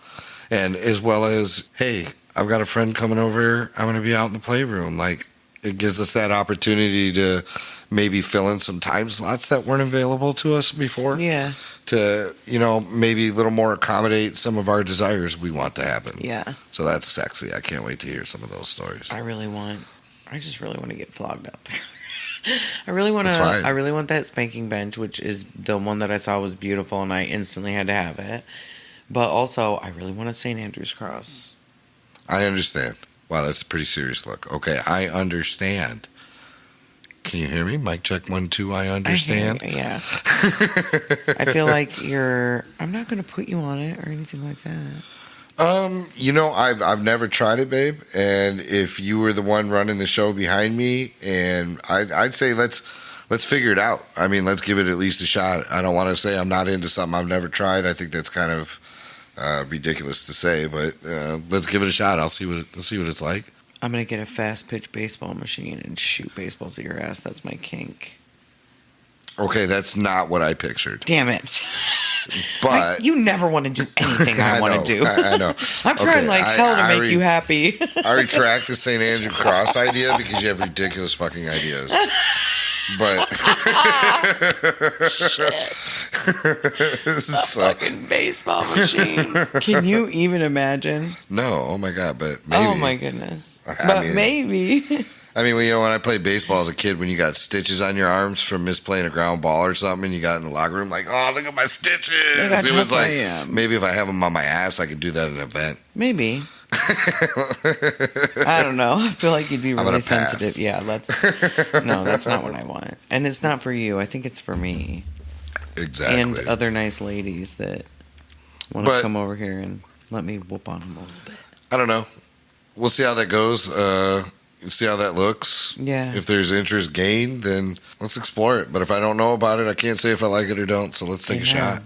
And as well as, hey, I've got a friend coming over. I'm going to be out in the playroom. Like, it gives us that opportunity to maybe fill in some time slots that weren't available to us before. Yeah. To, maybe a little more accommodate some of our desires we want to happen. Yeah. So that's sexy. I can't wait to hear some of those stories. I just really want to get flogged out there. I really want That's fine. I really want that spanking bench, which is the one that I saw was beautiful, and I instantly had to have it. But also, I really want a St. Andrew's cross. I understand. Wow, that's a pretty serious look. Okay, I understand. Can you hear me? Mic check 1 2. I understand. Yeah. I feel like I'm not going to put you on it or anything like that. I've never tried it, babe. And if you were the one running the show behind me, and I'd say let's figure it out. I mean, let's give it at least a shot. I don't want to say I'm not into something I've never tried. I think that's kind of ridiculous to say, but let's give it a shot. Let's see what it's like. I'm going to get a fast pitch baseball machine and shoot baseballs at your ass. That's my kink. Okay, that's not what I pictured. Damn it. But you never want to do anything I want to do. I know. I'm trying Okay, hell to make you happy. I retract the St. Andrew Cross idea because you have ridiculous fucking ideas. But Shit. Fucking baseball machine. Can you even imagine? No, oh my god, but maybe. Oh my goodness. I mean- Maybe. I mean, when I played baseball as a kid, when you got stitches on your arms from misplaying a ground ball or something, and you got in the locker room like, oh, look at my stitches. Look how It was tough I like, am. maybe if I have them on my ass, I could do that at an event. Maybe. I don't know. I feel like you'd be gonna really pass. sensitive. Yeah, no, that's not what I want. And it's not for you. I think it's for me. Exactly. And other nice ladies that want to come over here and let me whoop on them a little bit. I don't know. We'll see how that goes. See how that looks. Yeah. If there's interest gained, then let's explore it. But if I don't know about it, I can't say if I like it or don't. So let's take a shot.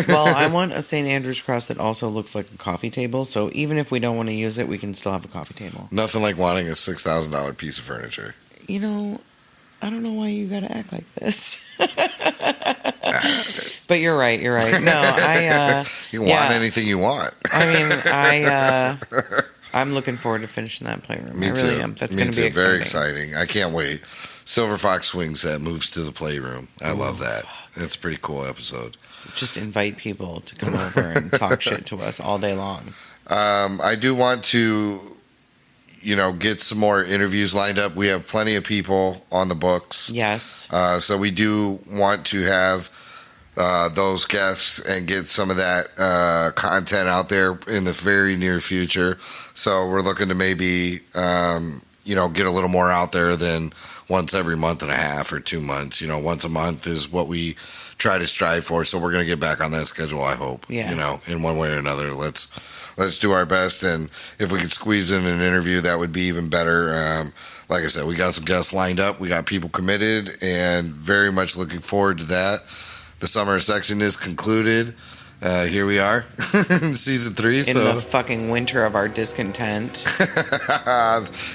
Well, I want a St. Andrew's cross that also looks like a coffee table. So even if we don't want to use it, we can still have a coffee table. Nothing like wanting a $6,000 piece of furniture. You know, I don't know why you got to act like this. But you're right. You're right. No, you want anything you want. I mean, I'm looking forward to finishing that playroom. Me I really too. am. That's going to be exciting. Very exciting. I can't wait. Silver Fox Swingset moves to the playroom. I love that. It's a pretty cool episode. Just invite people to come over and talk shit to us all day long. I do want to, get some more interviews lined up. We have plenty of people on the books. Yes. So we do want to have those guests and get some of that content out there in the very near future. So we're looking to maybe, get a little more out there than once every month and a half or 2 months. Once a month is what we try to strive for. So we're going to get back on that schedule, I hope. Yeah. In one way or another. Let's do our best. And if we could squeeze in an interview, that would be even better. Like I said, we got some guests lined up. We got people committed and very much looking forward to that. The summer of sexiness concluded. Here we are in season 3. In the fucking winter of our discontent.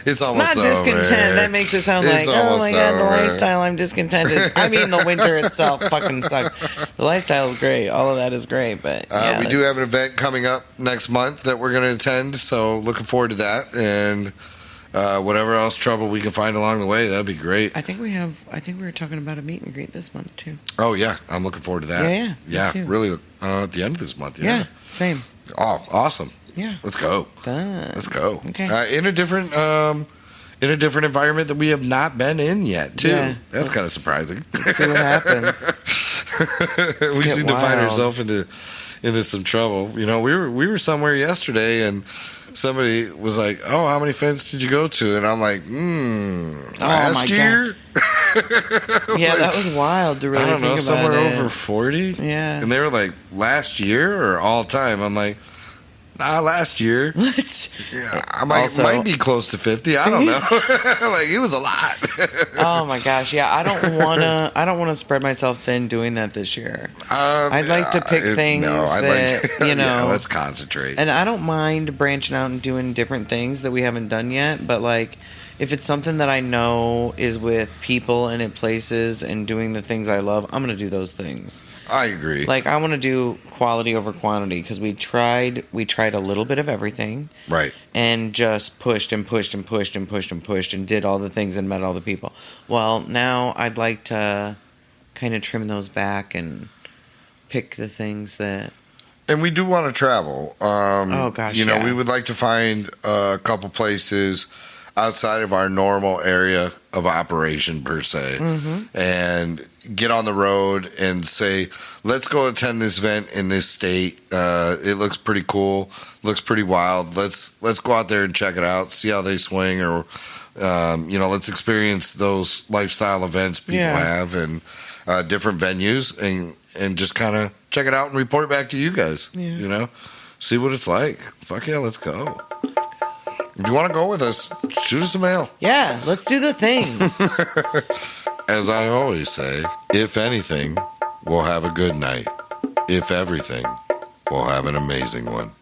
It's almost not discontent. Over. That makes it sound like, oh my God, the lifestyle, I'm discontented. I mean, the winter itself fucking sucks. The lifestyle is great. All of that is great. But we do have an event coming up next month that we're going to attend. So looking forward to that. And whatever else trouble we can find along the way, that'd be great. I think we were talking about a meet and greet this month too. Oh yeah, I'm looking forward to that. Yeah. Really, at the end of this month. Yeah, same. Oh, awesome. Yeah, let's go. Done. Let's go. Okay. In a different environment that we have not been in yet too. Yeah. That's kind of surprising. Let's see what happens. We seem to find ourselves into some trouble. We were somewhere yesterday and somebody was like, "Oh, how many events did you go to?" And I'm like, last year? Yeah, that was wild to really think about. I don't know, somewhere over 40? Yeah. And they were like, last year or all time? I'm like, nah, last year. What? Yeah, I might be close to 50. I don't know. Like, it was a lot. Oh my gosh, yeah. I don't wanna spread myself thin doing that this year. I'd like to pick things yeah, let's concentrate. And I don't mind branching out and doing different things that we haven't done yet, but like if it's something that I know is with people and at places and doing the things I love, I'm going to do those things. I agree. Like, I want to do quality over quantity because we tried a little bit of everything. Right. And just pushed and pushed and pushed and pushed and pushed and did all the things and met all the people. Well, now I'd like to kind of trim those back and pick the things that... And we do want to travel. Oh, gosh, we would like to find a couple places outside of our normal area of operation per se, and get on the road and say, let's go attend this event in this state. It looks pretty cool, looks pretty wild. Let's go out there and check it out, see how they swing, or let's experience those lifestyle events people have and different venues, and just kind of check it out and report back to you guys. See what it's like. Fuck yeah, let's go. If you want to go with us, shoot us a mail. Yeah, let's do the things. As I always say, if anything, we'll have a good night. If everything, we'll have an amazing one.